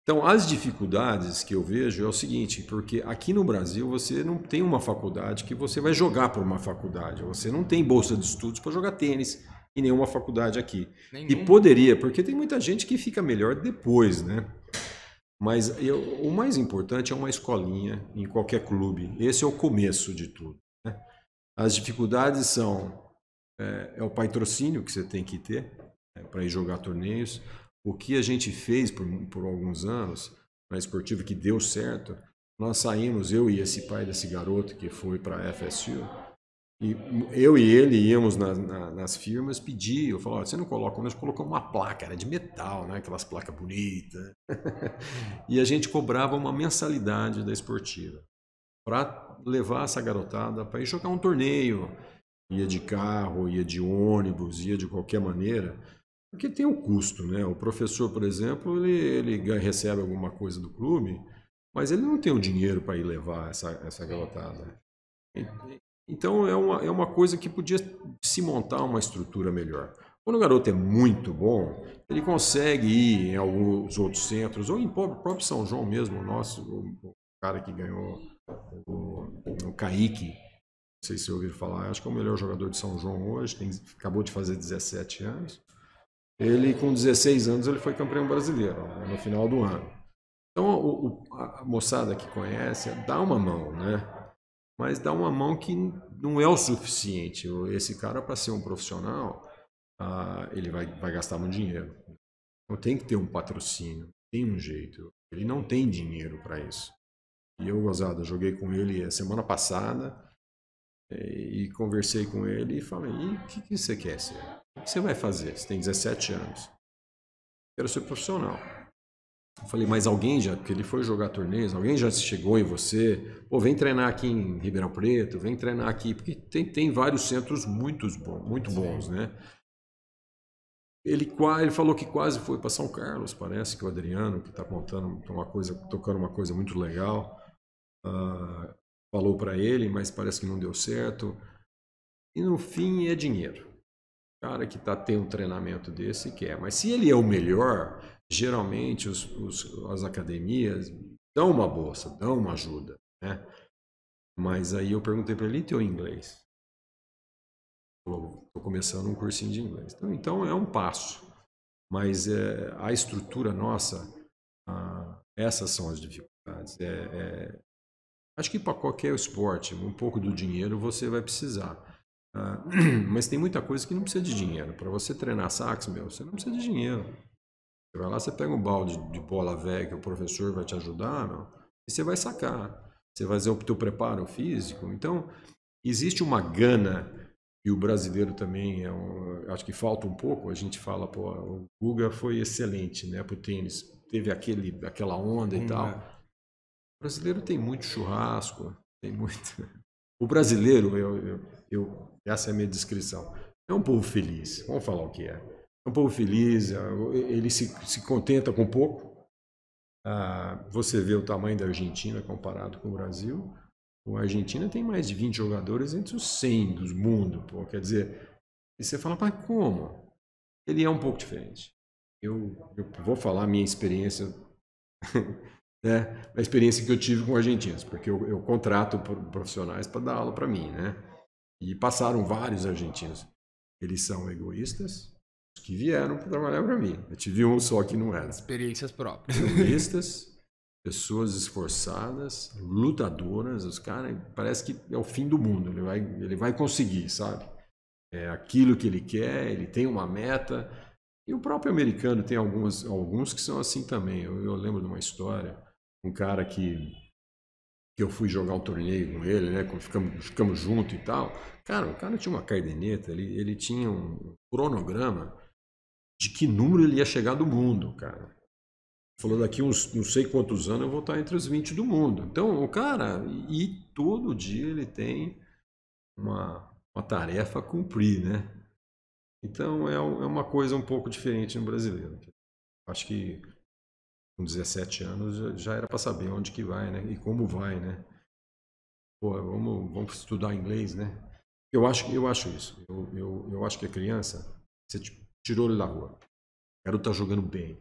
Então, as dificuldades que eu vejo é o seguinte, porque aqui no Brasil você não tem uma faculdade que você vai jogar para uma faculdade, você não tem bolsa de estudos para jogar tênis em nenhuma faculdade aqui. E poderia, porque tem muita gente que fica melhor depois, né? Mas o mais importante é uma escolinha em qualquer clube. Esse é o começo de tudo, né? As dificuldades são o patrocínio que você tem que ter, para ir jogar torneios. O que a gente fez por alguns anos na Esportiva que deu certo, nós saímos, eu e esse pai desse garoto que foi para a FSU, e eu e ele íamos nas firmas pedir, eu falava: você não coloca, nós colocamos uma placa, era de metal, né? Aquelas placas bonitas. E a gente cobrava uma mensalidade da Esportiva para levar essa garotada para ir jogar um torneio. Ia de carro, ia de ônibus, ia de qualquer maneira, porque tem o custo, né? O professor, por exemplo, ele recebe alguma coisa do clube, mas ele não tem o dinheiro para ir levar essa garotada. Então é uma coisa que podia se montar uma estrutura melhor. Quando o garoto é muito bom, ele consegue ir em alguns outros centros, ou em próprio São João mesmo, o cara que ganhou, o Kaique, não sei se vocês ouviram falar, acho que é o melhor jogador de São João hoje, acabou de fazer 17 anos. Ele, com 16 anos, ele foi campeão brasileiro, né, no final do ano. Então, a moçada que conhece, dá uma mão, né? Mas dá uma mão que não é o suficiente. Esse cara, para ser um profissional, ele vai gastar muito dinheiro. Então, tem que ter um patrocínio, tem um jeito. Ele não tem dinheiro para isso. E eu, gozada, joguei com ele semana passada e conversei com ele e falei, e o que você quer ser? O que você vai fazer? Você tem 17 anos. Quero ser profissional. Eu falei, mas alguém já, porque ele foi jogar torneios, alguém já chegou em você? Pô, vem treinar aqui em Ribeirão Preto, vem treinar aqui, porque tem vários centros muito bons, né? Ele falou que quase foi para São Carlos, parece que o Adriano, que está tocando uma coisa muito legal, falou para ele, mas parece que não deu certo. E no fim é dinheiro. O cara que tem um treinamento desse quer. Mas se ele é o melhor, geralmente as academias dão uma bolsa, dão uma ajuda, né? Mas aí eu perguntei para ele, e teu inglês? Estou começando um cursinho de inglês. Então é um passo. Mas a estrutura nossa, essas são as dificuldades. Acho que para qualquer esporte, um pouco do dinheiro você vai precisar. Mas tem muita coisa que não precisa de dinheiro. Para você treinar sax, você não precisa de dinheiro. Você vai lá, você pega um balde de bola velha que o professor vai te ajudar, e você vai sacar. Você vai fazer o teu preparo físico. Então, existe uma gana, e o brasileiro também, acho que falta um pouco. A gente fala, pô, o Guga foi excelente, né, pro tênis. Teve aquela onda e tal. O brasileiro tem muito churrasco, tem muito... O brasileiro, essa é a minha descrição, é um povo feliz, vamos falar o que é. É um povo feliz, ele se contenta com pouco. Você vê o tamanho da Argentina comparado com o Brasil. A Argentina tem mais de 20 jogadores entre os 100 do mundo. Pô, quer dizer, e você fala, mas como? Ele é um pouco diferente. Eu vou falar a minha experiência, né? A experiência que eu tive com argentinos, porque eu contrato profissionais para dar aula para mim, né? E passaram vários argentinos. Eles são egoístas, os que vieram para trabalhar para mim. Eu tive um só que não era. Experiências próprias. Egoístas, pessoas esforçadas, lutadoras. Os caras, parece que é o fim do mundo. Ele vai conseguir, sabe? É aquilo que ele quer, ele tem uma meta. E o próprio americano tem alguns que são assim também. Eu lembro de uma história, um cara que eu fui jogar um torneio com ele, né? Ficamos juntos e tal. Cara, o cara tinha uma caderneta, ele tinha um cronograma de que número ele ia chegar do mundo, cara. Falou, daqui uns não sei quantos anos eu vou estar entre os 20 do mundo. Então, o cara, e todo dia ele tem uma tarefa a cumprir, né? Então, é uma coisa um pouco diferente no brasileiro. Acho que com 17 anos já era para saber onde que vai, né? E como vai, né? Pô, vamos estudar inglês, né? Eu acho isso. Eu acho que a criança, você tirou ele da rua, o garoto tá jogando bem,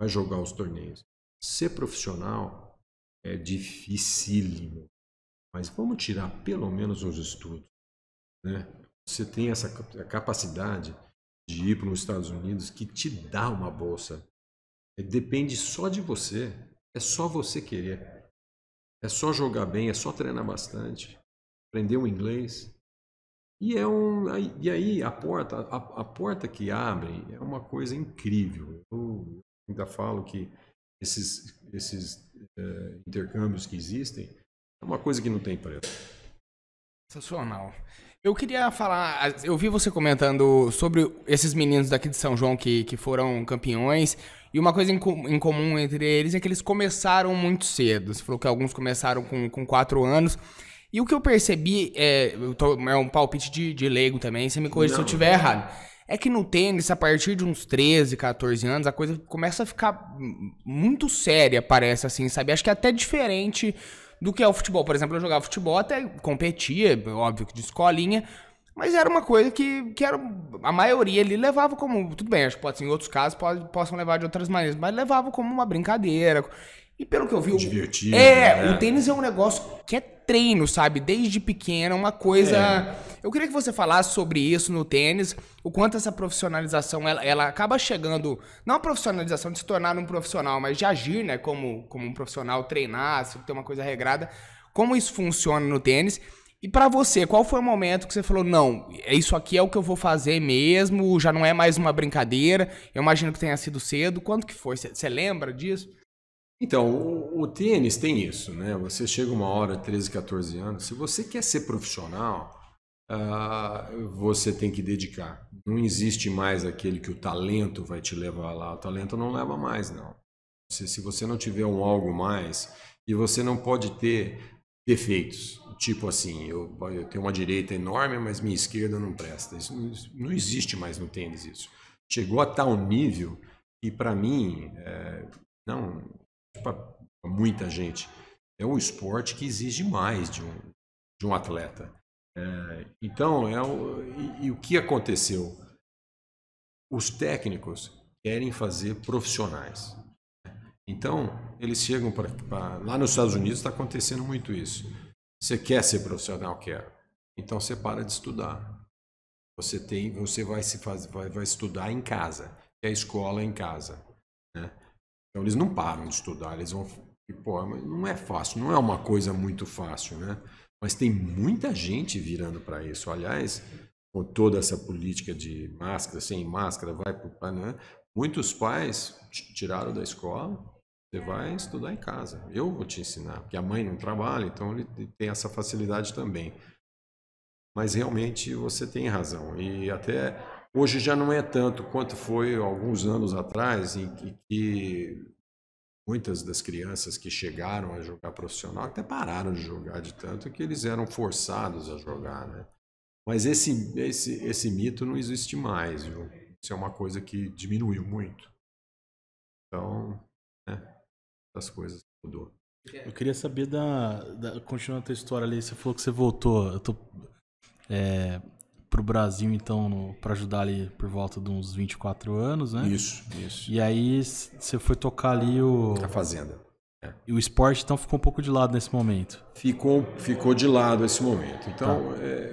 vai jogar os torneios. Ser profissional é dificílimo, mas vamos tirar pelo menos uns estudos, né? Você tem essa capacidade de ir para os Estados Unidos que te dá uma bolsa. Depende só de você. É só você querer. É só jogar bem, é só treinar bastante, aprender o inglês. E aí a porta que abre é uma coisa incrível. Eu ainda falo que esses intercâmbios que existem é uma coisa que não tem preço. Sensacional. Eu queria falar, eu vi você comentando sobre esses meninos daqui de São João que foram campeões, e uma coisa em comum entre eles é que eles começaram muito cedo. Você falou que alguns começaram com 4 anos, e o que eu percebi, é um palpite de leigo também, você me corrija se eu estiver errado, é que no tênis, a partir de uns 13, 14 anos, a coisa começa a ficar muito séria, parece assim, sabe? Acho que é até diferente do que é o futebol. Por exemplo, eu jogava futebol, até competia, óbvio que de escolinha, mas era uma coisa que era, a maioria ali levava como, tudo bem, acho que pode ser em outros casos, possam levar de outras maneiras, mas levava como uma brincadeira. E pelo que eu vi... Divertido. O tênis é um negócio que é treino, sabe? Desde pequena, uma coisa... Eu queria que você falasse sobre isso no tênis, o quanto essa profissionalização, ela acaba chegando... Não a profissionalização de se tornar um profissional, mas de agir, né? Como um profissional, treinar, se ter uma coisa regrada. Como isso funciona no tênis? E pra você, qual foi o momento que você falou, não, isso aqui é o que eu vou fazer mesmo, já não é mais uma brincadeira? Eu imagino que tenha sido cedo. Quando que foi? Você lembra disso? Então, o tênis tem isso, né? Você chega uma hora, 13, 14 anos, se você quer ser profissional, você tem que dedicar. Não existe mais aquele que o talento vai te levar lá. O talento não leva mais, não. Se você não tiver um algo mais, e você não pode ter defeitos. Tipo assim, eu tenho uma direita enorme, mas minha esquerda não presta. Isso não existe mais no tênis, isso. Chegou a tal nível que, para mim, não... para muita gente, é um esporte que exige mais de um atleta. Então, e o que aconteceu? Os técnicos querem fazer profissionais. Então, eles chegam lá nos Estados Unidos está acontecendo muito isso. Você quer ser profissional? Quero. Então, você para de estudar. Você vai estudar em casa. É a escola em casa, né? Então, eles não param de estudar, eles vão... Pô, não é fácil, não é uma coisa muito fácil, né? Mas tem muita gente virando para isso. Aliás, com toda essa política de máscara, sem máscara, né? Muitos pais tiraram da escola, você vai estudar em casa. Eu vou te ensinar, porque a mãe não trabalha, então ele tem essa facilidade também. Mas realmente você tem razão. E até... Hoje já não é tanto quanto foi alguns anos atrás, em que muitas das crianças que chegaram a jogar profissional até pararam de jogar de tanto que eles eram forçados a jogar, né? Mas esse mito não existe mais, viu? Isso é uma coisa que diminuiu muito. Então, as coisas mudou. Eu queria saber continuando a tua história ali, você falou que você voltou pro Brasil, então, para ajudar ali por volta de uns 24 anos, né? Isso. E aí você foi tocar ali a fazenda. E o esporte, então, ficou um pouco de lado nesse momento. Ficou de lado esse momento. Então,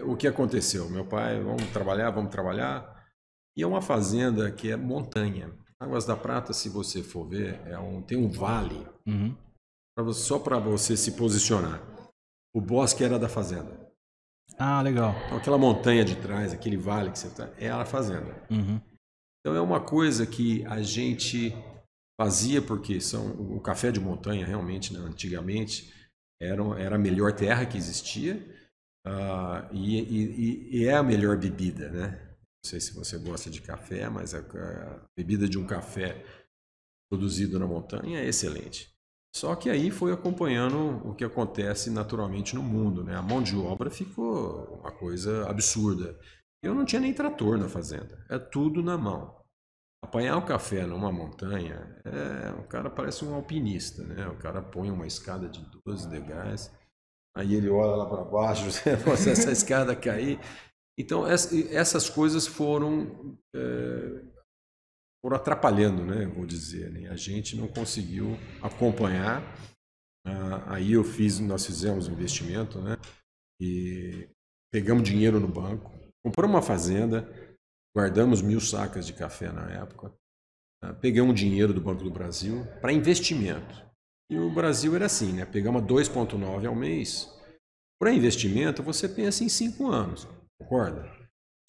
o que aconteceu? Meu pai, vamos trabalhar. E é uma fazenda que é montanha. Águas da Prata, se você for ver, tem um vale, só para você se posicionar. O bosque era da fazenda. Ah, legal. Então, aquela montanha de trás, aquele vale que você está, é a fazenda. Então, é uma coisa que a gente fazia porque o café de montanha, realmente, né, antigamente, era a melhor terra que existia e é a melhor bebida, né? Não sei se você gosta de café, mas a bebida de um café produzido na montanha é excelente. Só que aí foi acompanhando o que acontece naturalmente no mundo, né? A mão de obra ficou uma coisa absurda. Eu não tinha nem trator na fazenda, é tudo na mão. Apanhar o café numa montanha, o cara parece um alpinista, né? O cara põe uma escada de 12 degraus, aí ele olha lá para baixo, se essa escada cair. Então, essas coisas foram atrapalhando, né? Vou dizer, né? A gente não conseguiu acompanhar. Aí nós fizemos um investimento, né? E pegamos dinheiro no banco, compramos uma fazenda, guardamos 1.000 sacas de café na época, pegamos dinheiro do Banco do Brasil para investimento. E o Brasil era assim, né? Pegamos 2,9 ao mês. Para investimento, você pensa em 5 anos. Concorda?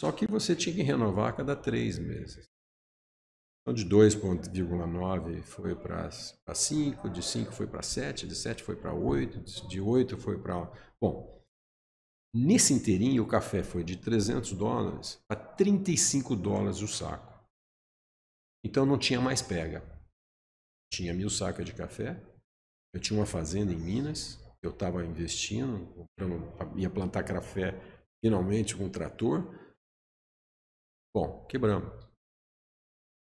Só que você tinha que renovar a cada 3 meses. Então, de 2,9 foi para 5, de 5 foi para 7, de 7 foi para 8, de 8 foi para... Bom, nesse inteirinho o café foi de $300 para $35 o saco. Então não tinha mais pega. Tinha 1.000 sacas de café, eu tinha uma fazenda em Minas, eu estava investindo, ia plantar café finalmente com um trator. Bom, quebramos.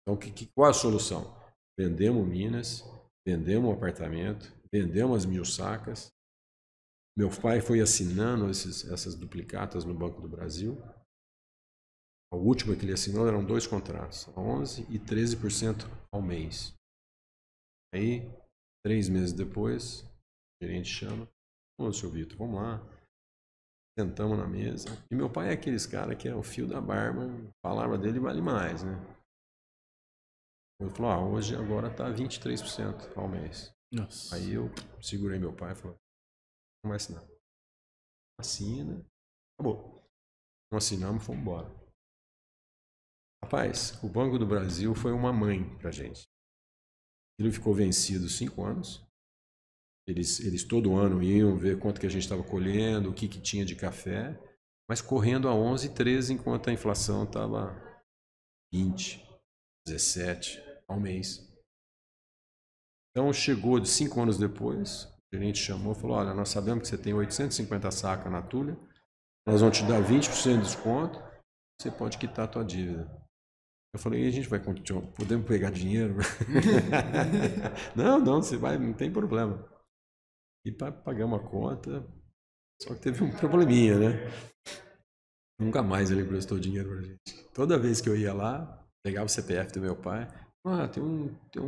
Então, qual a solução? Vendemos Minas, vendemos um apartamento, vendemos as 1.000 sacas. Meu pai foi assinando essas duplicatas no Banco do Brasil. A última que ele assinou eram 2 contratos, 11% e 13% ao mês. Aí, 3 meses depois, o gerente chama, Ô, seu Vitor, vamos lá. Sentamos na mesa. E meu pai é aqueles caras que é o fio da barba, a palavra dele vale mais, né? Ele falou, hoje agora tá 23% ao mês. Nossa. Aí eu segurei meu pai e falei, não vai assinar. Assina, acabou. Não assinamos, fomos embora. Rapaz, o Banco do Brasil foi uma mãe pra gente. Ele ficou vencido 5 anos. Eles todo ano iam ver quanto que a gente estava colhendo, o que tinha de café, mas correndo a 11, 13, enquanto a inflação estava 20, 17 ao mês. Então chegou de 5 anos depois, o gerente chamou e falou, olha, nós sabemos que você tem 850 sacas na Tulha, nós vamos te dar 20% de desconto, você pode quitar a tua dívida. Eu falei, e a gente vai continuar, podemos pegar dinheiro? Não, você vai, não tem problema. E pagamos a conta, só que teve um probleminha, né? Nunca mais ele prestou dinheiro pra gente. Toda vez que eu ia lá, pegava o CPF do meu pai, tem que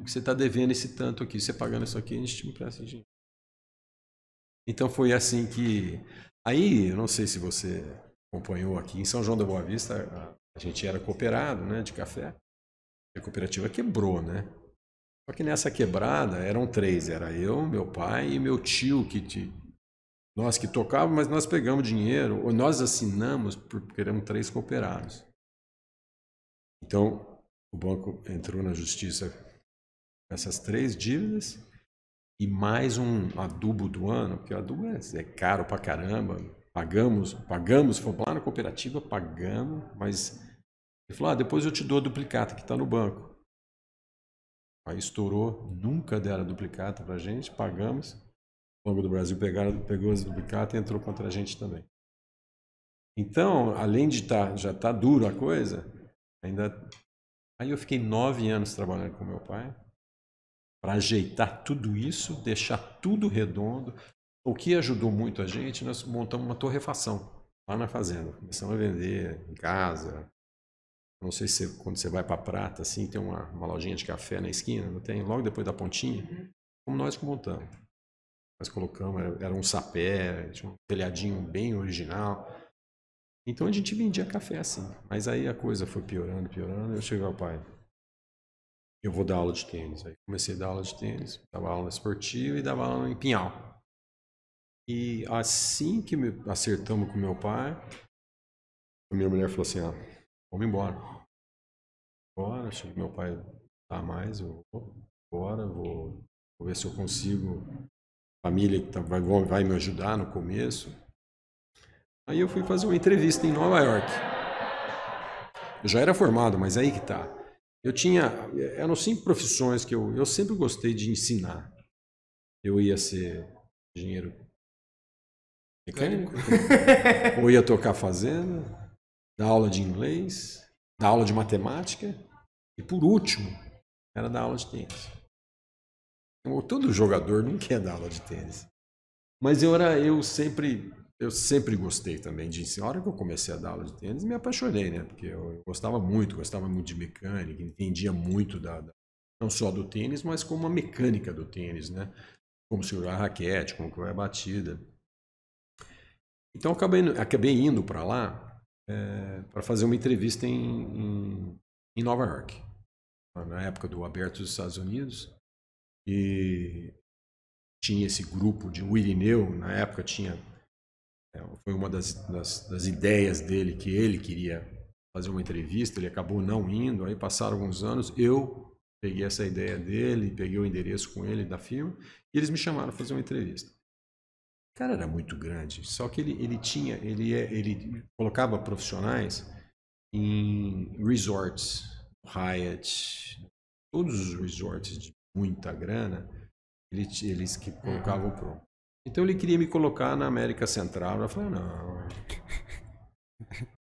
você tá devendo esse tanto aqui, você pagando isso aqui, a gente te empresta dinheiro. Então foi assim que... Aí, eu não sei se você acompanhou aqui, em São João da Boa Vista, a gente era cooperado, né, de café. A cooperativa quebrou, né? Só que nessa quebrada eram 3, era eu, meu pai e meu tio, nós que tocávamos, mas nós pegamos dinheiro, ou nós assinamos porque eram 3 cooperados. Então, o banco entrou na justiça com essas 3 dívidas e mais um adubo do ano, porque o adubo é caro pra caramba, pagamos, fomos lá na cooperativa, pagamos, mas ele falou, depois eu te dou a duplicata que está no banco. Aí estourou, nunca deram duplicata pra gente, pagamos. O Banco do Brasil pegou as duplicatas e entrou contra a gente também. Então, além de já tá duro a coisa, aí eu fiquei 9 anos trabalhando com meu pai para ajeitar tudo isso, deixar tudo redondo. O que ajudou muito a gente, nós montamos uma torrefação lá na fazenda. Começamos a vender em casa. Não sei se quando você vai para Prata, assim, tem uma lojinha de café na esquina, não tem? Logo depois da pontinha, como nós que montamos. Nós colocamos, era um sapé, tinha um telhadinho bem original. Então a gente vendia café assim. Mas aí a coisa foi piorando. Eu cheguei ao pai, eu vou dar aula de tênis. Aí comecei a dar aula de tênis, dava aula esportiva e dava aula em Pinhal. E assim que acertamos com meu pai, a minha mulher falou assim, vamos embora. Achei que meu pai tá mais, eu vou embora, vou ver se eu consigo, família que vai me ajudar no começo. Aí eu fui fazer uma entrevista em Nova York. Eu já era formado, mas aí que tá. Eram 5 profissões que eu sempre gostei de ensinar. Eu ia ser engenheiro mecânico, ou ia tocar fazenda, dar aula de inglês, dar aula de matemática e, por último, era dar aula de tênis. Todo jogador não quer dar aula de tênis. Mas eu sempre gostei também de ensinar. A hora que eu comecei a dar aula de tênis, me apaixonei, né? Porque eu gostava muito de mecânica, entendia muito não só do tênis, mas como a mecânica do tênis, né? Como segurar a raquete, como que vai a batida. Então acabei indo para lá para fazer uma entrevista em Nova York, na época do Aberto dos Estados Unidos, e tinha esse grupo de Irineu, na época foi uma das ideias dele, que ele queria fazer uma entrevista, ele acabou não indo, aí passaram alguns anos, eu peguei essa ideia dele, peguei o endereço com ele da firma, e eles me chamaram para fazer uma entrevista. O cara era muito grande, só que ele colocava profissionais em resorts, Hyatt, todos os resorts de muita grana, eles que colocavam pro. Então ele queria me colocar na América Central, eu falei, não.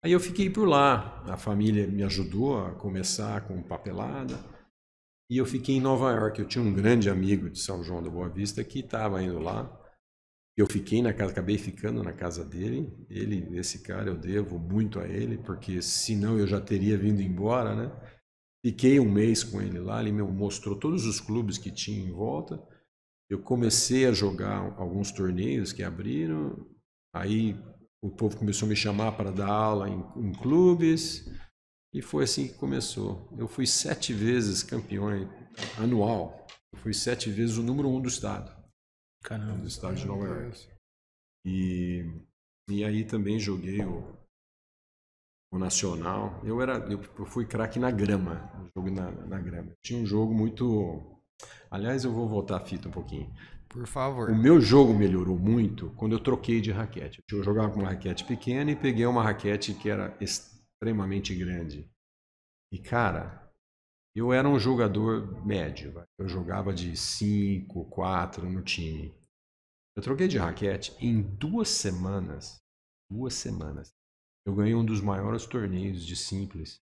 Aí eu fiquei por lá, a família me ajudou a começar com papelada, e eu fiquei em Nova York. Eu tinha um grande amigo de São João da Boa Vista que estava indo lá. Eu fiquei na casa, acabei ficando na casa dele. Esse cara, eu devo muito a ele, porque senão eu já teria vindo embora, né? Fiquei um mês com ele lá, ele me mostrou todos os clubes que tinha em volta. eu comecei a jogar alguns torneios que abriram, aí o povo começou a me chamar para dar aula em clubes, e foi assim que começou. Eu fui 7 vezes campeão anual, eu fui 7 vezes o número 1 do estado. Caramba. Do estado de Nova York. E aí também joguei o Nacional. Eu fui craque na grama, jogo na grama. Tinha um jogo muito... Aliás, eu vou voltar a fita um pouquinho. Por favor. O meu jogo melhorou muito quando eu troquei de raquete. Eu jogava com uma raquete pequena e peguei uma raquete que era extremamente grande. E, cara, eu era um jogador médio. Eu jogava de 5, 4 no time. Eu troquei de raquete em 2 semanas. 2 semanas. Eu ganhei um dos maiores torneios de simples,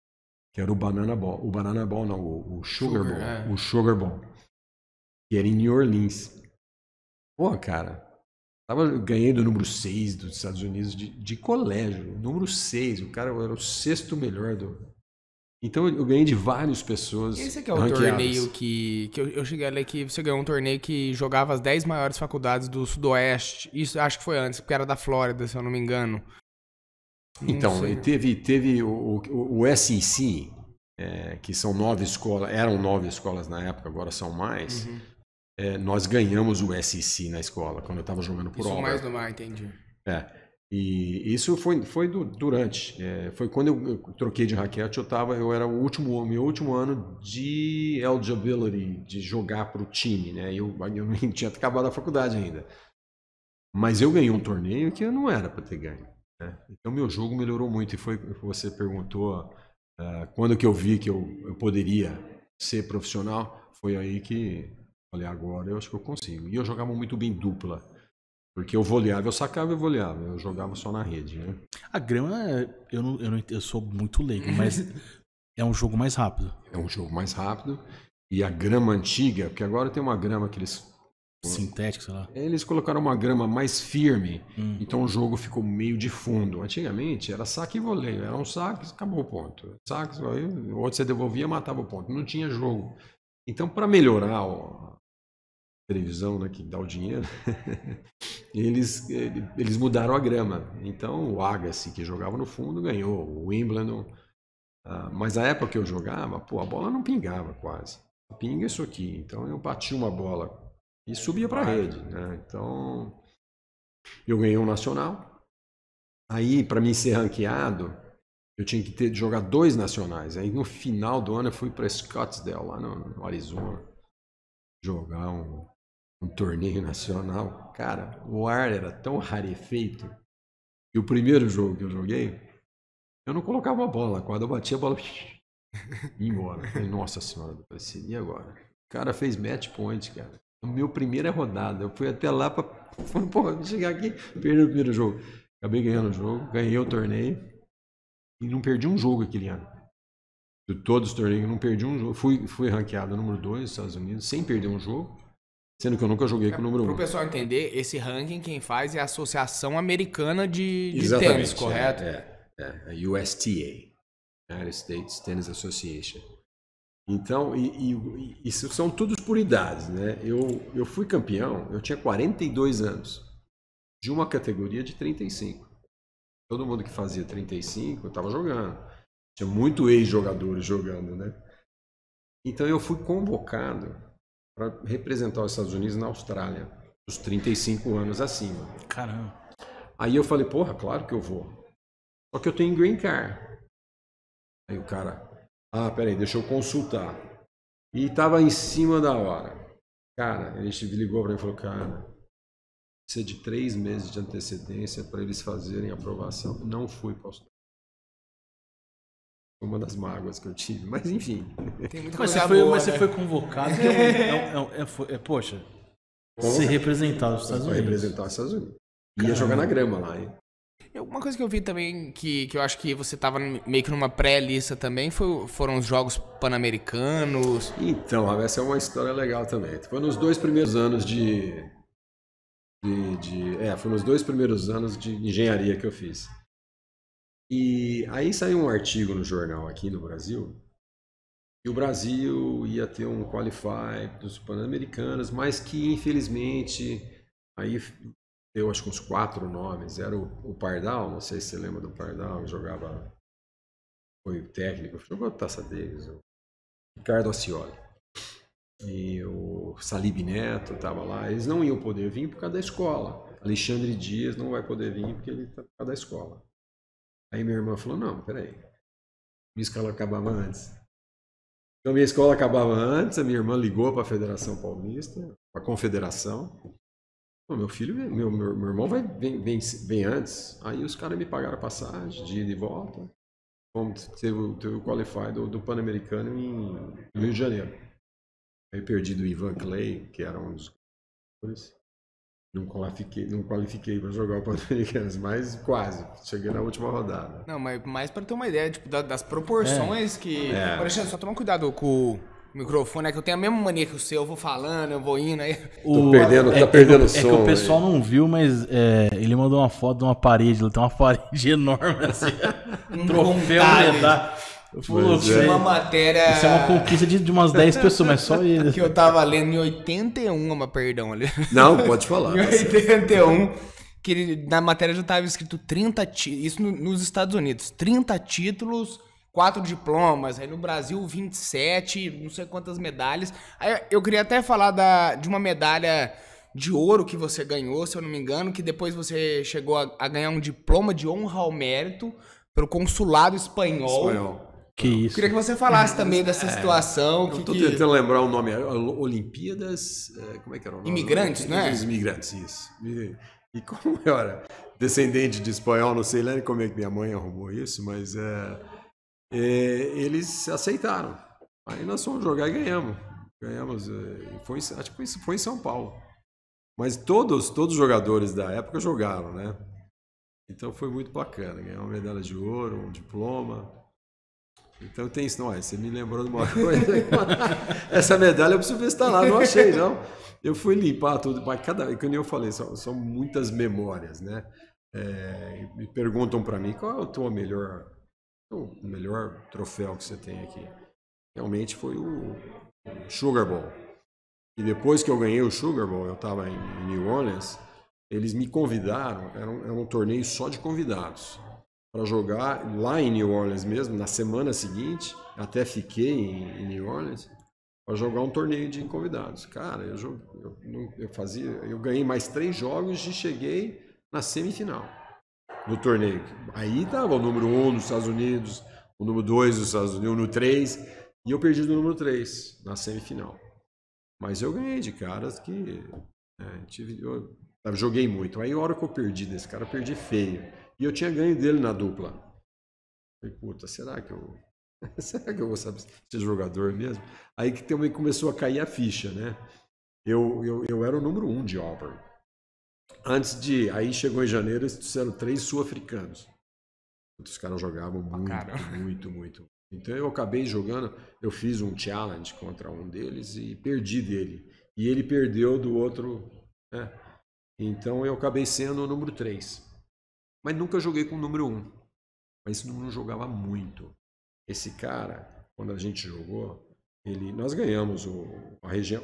que era o Banana Ball. O Banana Ball não, o Sugar Ball. É. O Sugar Ball. Que era em New Orleans. Pô, cara, ganhei do número 6 dos Estados Unidos de colégio. Número 6, o cara era o 6º melhor do... Então eu ganhei de várias pessoas. Esse aqui é o ranqueadas. torneio que eu cheguei a ler que você ganhou um torneio que jogava as 10 maiores faculdades do Sudoeste. Isso acho que foi antes, porque era da Flórida, se eu não me engano. Então, teve o SEC, que são 9 escolas, eram 9 escolas na época, agora são mais. Nós ganhamos o SEC na escola, quando eu estava jogando por Isso Auburn. mais no mar, entendi. E isso foi durante. Foi quando eu troquei de raquete, eu era meu último ano de eligibility, de jogar para o time, né? Eu não tinha acabado a faculdade ainda. Mas eu ganhei um torneio que eu não era para ter ganho. Né? Então meu jogo melhorou muito. E foi o que você perguntou, quando que eu vi que eu poderia ser profissional, foi aí que falei, agora eu acho que eu consigo. E eu jogava muito bem dupla. Porque eu voleava, eu sacava e voleava. Eu jogava só na rede, né? A grama, eu sou muito leigo, mas é um jogo mais rápido. É um jogo mais rápido. E a grama antiga, porque agora tem uma grama que eles... Sintético, sei lá. Eles colocaram uma grama mais firme, então o jogo ficou meio de fundo. Antigamente era saque e voleio. Era um saque, acabou o ponto. Saque, o outro você devolvia, matava o ponto. Não tinha jogo. Então, para melhorar televisão, né, que dá o dinheiro, eles mudaram a grama. Então o Agassi, que jogava no fundo, ganhou. O Wimbledon. Mas a época que eu jogava, a bola não pingava quase. Pinga isso aqui. Então eu bati uma bola e subia para a rede. Né? Então eu ganhei um nacional. Aí, para mim ser ranqueado, eu tinha que jogar 2 nacionais. Aí no final do ano eu fui para Scottsdale, lá no Arizona, jogar um torneio nacional. Cara, o ar era tão rarefeito que o primeiro jogo que eu joguei, eu não colocava a bola na quadra, eu batia a bola e ia embora. Falei, nossa senhora do Aparecido, e agora? O cara fez match point, cara. No meu primeira rodada, eu fui até lá pra chegar aqui, perdi o primeiro jogo. Acabei ganhando o jogo, ganhei o torneio e não perdi um jogo aquele ano. De todos os torneios, eu não perdi um jogo. Fui ranqueado número 2 nos Estados Unidos, sem perder um jogo. Sendo que eu nunca joguei com o número 1. Para o pessoal entender, esse ranking quem faz é a Associação Americana de Exatamente, Tênis, correto? A USTA, United States Tennis Association. Então, isso são todos por idades, né? Eu fui campeão, eu tinha 42 anos, de uma categoria de 35. Todo mundo que fazia 35 estava jogando. Tinha muito ex-jogadores jogando, né? Então eu fui convocado para representar os Estados Unidos na Austrália, dos 35 anos acima. Caramba. Aí eu falei, porra, claro que eu vou. Só que eu tenho green card. Aí o cara, peraí, deixa eu consultar. E tava em cima da hora. Cara, ele ligou para mim e falou, cara, precisa de 3 meses de antecedência para eles fazerem a aprovação. Não fui para a Austrália. Uma das mágoas que eu tive, mas enfim. Mas você foi convocado, poxa, ser representado nos Estados Unidos. Representar os Estados Unidos. Ia jogar na grama lá, hein? Uma coisa que eu vi também, que eu acho que você tava meio que numa pré-lista também, foram os Jogos Pan-Americanos. Então, essa é uma história legal também. Foi nos 2 primeiros anos foi nos 2 primeiros anos de engenharia que eu fiz. E aí saiu um artigo no jornal aqui no Brasil E o Brasil ia ter um qualify dos Pan-Americanos, mas que infelizmente, aí eu acho que uns 4 nomes. Era o Pardal, não sei se você lembra do Pardal, jogava, foi técnico, jogou a Taça Davis, o Ricardo Ascioli. E o Salib Neto estava lá. Eles não iam poder vir por causa da escola. Alexandre Dias não vai poder vir porque ele está por causa da escola. Aí minha irmã falou, não, peraí, minha escola acabava antes. Então minha escola acabava antes, a minha irmã ligou para a Federação Paulista, para a Confederação. Pô, meu filho, meu irmão vem antes. Aí os caras me pagaram a passagem de ida e volta. Teve o qualify do Pan-Americano em Rio de Janeiro. Aí perdi do Ivan Clay, que era um dos jogadores. Não qualifiquei para jogar o Pan-Americano, mas quase. Cheguei na última rodada. Não, mas mais para ter uma ideia tipo, das proporções que... Alexandre, só toma cuidado com o microfone, é que eu tenho a mesma mania que o seu. Eu vou falando, eu vou indo aí. Tá perdendo o som. É que o pessoal não viu, mas ele mandou uma foto de uma parede. Ele tem uma parede enorme assim. Troféu medalha. Uma matéria... Isso é uma conquista de umas 10 pessoas, mas só ele. Que eu tava lendo em 81, perdão ali. Não, pode falar. Em 81, que na matéria já tava escrito 30 títulos, isso nos Estados Unidos, 30 títulos, 4 diplomas, aí no Brasil 27, não sei quantas medalhas. Aí eu queria até falar de uma medalha de ouro que você ganhou, se eu não me engano, que depois você chegou a ganhar um diploma de honra ao mérito pelo consulado espanhol. Que isso. Queria que você falasse também dessa situação. Eu tô tentando lembrar o nome. Olimpíadas. Como é que era o nome? Imigrantes, não é? Os imigrantes, isso. E como eu era descendente de espanhol, não sei nem como é que minha mãe arrumou isso, mas eles aceitaram. Aí nós fomos jogar e ganhamos. Acho que foi em São Paulo. Mas todos os jogadores da época jogaram, né? Então foi muito bacana. Ganhar uma medalha de ouro, um diploma. Então tem isso, não é? Você me lembrou de uma coisa. Essa medalha eu preciso ver se está lá, não achei, não. Eu fui limpar tudo, mas como eu falei, são muitas memórias, né? Me perguntam para mim qual é o melhor troféu que você tem aqui. Realmente foi o Sugar Bowl. E depois que eu ganhei o Sugar Bowl, eu estava em New Orleans, eles me convidaram, era um torneio só de convidados, para jogar lá em New Orleans mesmo, na semana seguinte, até fiquei em New Orleans, para jogar um torneio de convidados. Cara, eu ganhei mais 3 jogos e cheguei na semifinal do torneio. Aí tava o número 1 dos Estados Unidos, o número 2 dos Estados Unidos, o número 3, e eu perdi do número 3 na semifinal. Mas eu ganhei de caras que eu joguei muito. Aí a hora que eu perdi desse cara, eu perdi feio. E eu tinha ganho dele na dupla. Falei, puta, será que eu vou saber ser jogador mesmo? Aí que também começou a cair a ficha, né? Eu era o número 1 de Auburn. Aí chegou em janeiro, eles trouxeram 3 sul-africanos. Os caras jogavam muito. Então eu acabei jogando, eu fiz um challenge contra um deles e perdi dele. E ele perdeu do outro, né? Então eu acabei sendo o número 3. Mas nunca joguei com o número 1. Mas esse número jogava muito. Esse cara, quando a gente jogou, nós ganhamos a região.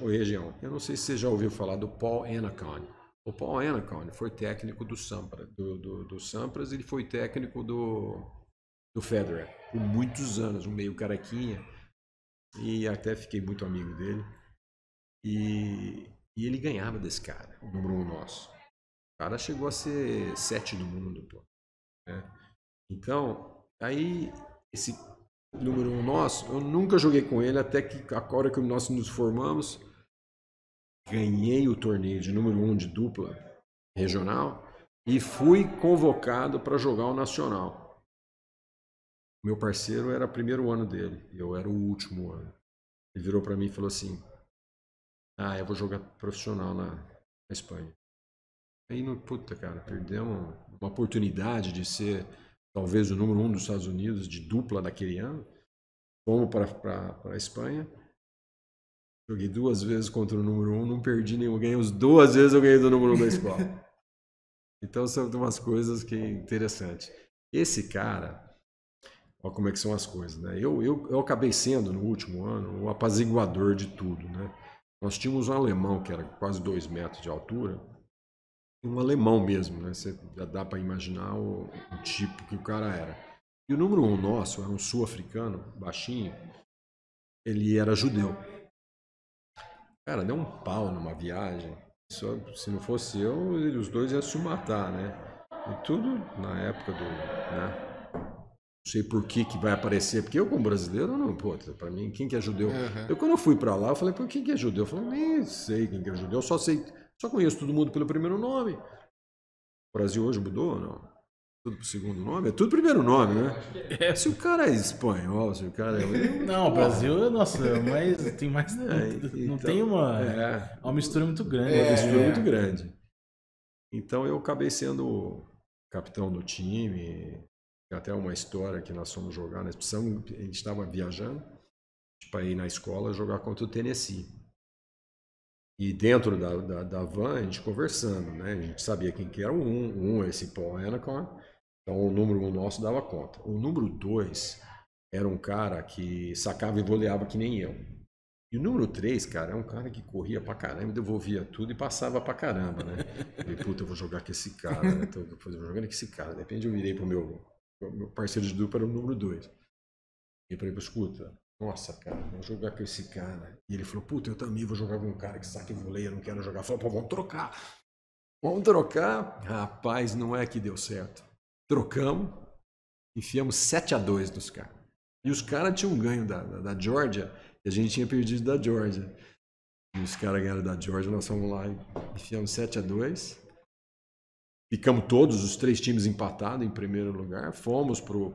Eu não sei se você já ouviu falar do Paul Anacone. O Paul Anacone foi técnico do Sampras. Do Sampras, ele foi técnico do Federer por muitos anos, um meio carequinha. E até fiquei muito amigo dele. E ele ganhava desse cara, o número 1 nosso. O cara chegou a ser 7 do mundo, pô. Então, aí, esse número 1 nosso, eu nunca joguei com ele, até que a hora que nós nos formamos, ganhei o torneio de número 1 de dupla regional e fui convocado para jogar o nacional. Meu parceiro era o primeiro ano dele, eu era o último ano. Ele virou para mim e falou assim, eu vou jogar profissional na Espanha. Aí, puta, cara, perdemos uma oportunidade de ser talvez o número 1 dos Estados Unidos de dupla daquele ano. Fomos para a Espanha. Joguei 2 vezes contra o número 1, não perdi nenhum. Ganhei 2 vezes, eu ganhei do número 1 da escola. Então são umas coisas que é interessante. Esse cara, Olha como é que são as coisas, né? Eu acabei sendo, no último ano, o apaziguador de tudo, né? Nós tínhamos um alemão que era quase 2 metros de altura, um alemão mesmo, né? Você já dá para imaginar o tipo que o cara era. E o número 1 nosso era um sul-africano, baixinho, ele era judeu. Cara, deu um pau numa viagem. Se não fosse eu, os dois iam se matar, né? E tudo na época do... né? Não sei por que vai aparecer, porque eu como brasileiro, não, pô, pra mim, quem que é judeu? Eu quando eu fui pra lá, eu falei, pô, quem que é judeu? Eu falei, nem sei quem que é judeu, só conheço todo mundo pelo primeiro nome. O Brasil hoje mudou, não? Tudo pro segundo nome? É tudo primeiro nome, né? Se o cara é espanhol, se o cara é... Não, o Brasil, nossa, mas tem mais... não tem uma mistura muito grande. Uma mistura muito grande. Então eu acabei sendo o capitão do time. Tem até uma história que nós fomos jogar, a gente estava viajando para ir na escola jogar contra o Tennessee. E dentro da van, a gente conversando, né? A gente sabia quem que era o 1, esse Paul Anaconda. Então o número 1 nosso dava conta. O número 2 era um cara que sacava e voleava que nem eu. E o número 3, cara, é um cara que corria pra caramba, devolvia tudo e passava pra caramba, né? Falei, puta, eu vou jogar com esse cara, né? Então, eu vou jogando com esse cara. De repente eu virei pro meu parceiro de dupla, era o número 2. E falei, escuta, nossa, cara, vou jogar com esse cara. E ele falou, puta, eu também vou jogar com um cara que saca e voleia, eu não quero jogar. Falei, pô, vamos trocar. Vamos trocar. Rapaz, não é que deu certo. Trocamos, enfiamos 7-2 nos caras. E os caras tinham ganho da Georgia, e a gente tinha perdido da Georgia. E os caras ganharam da Georgia, nós fomos lá e enfiamos 7-2. Ficamos todos, os 3 times empatados em primeiro lugar. Fomos pro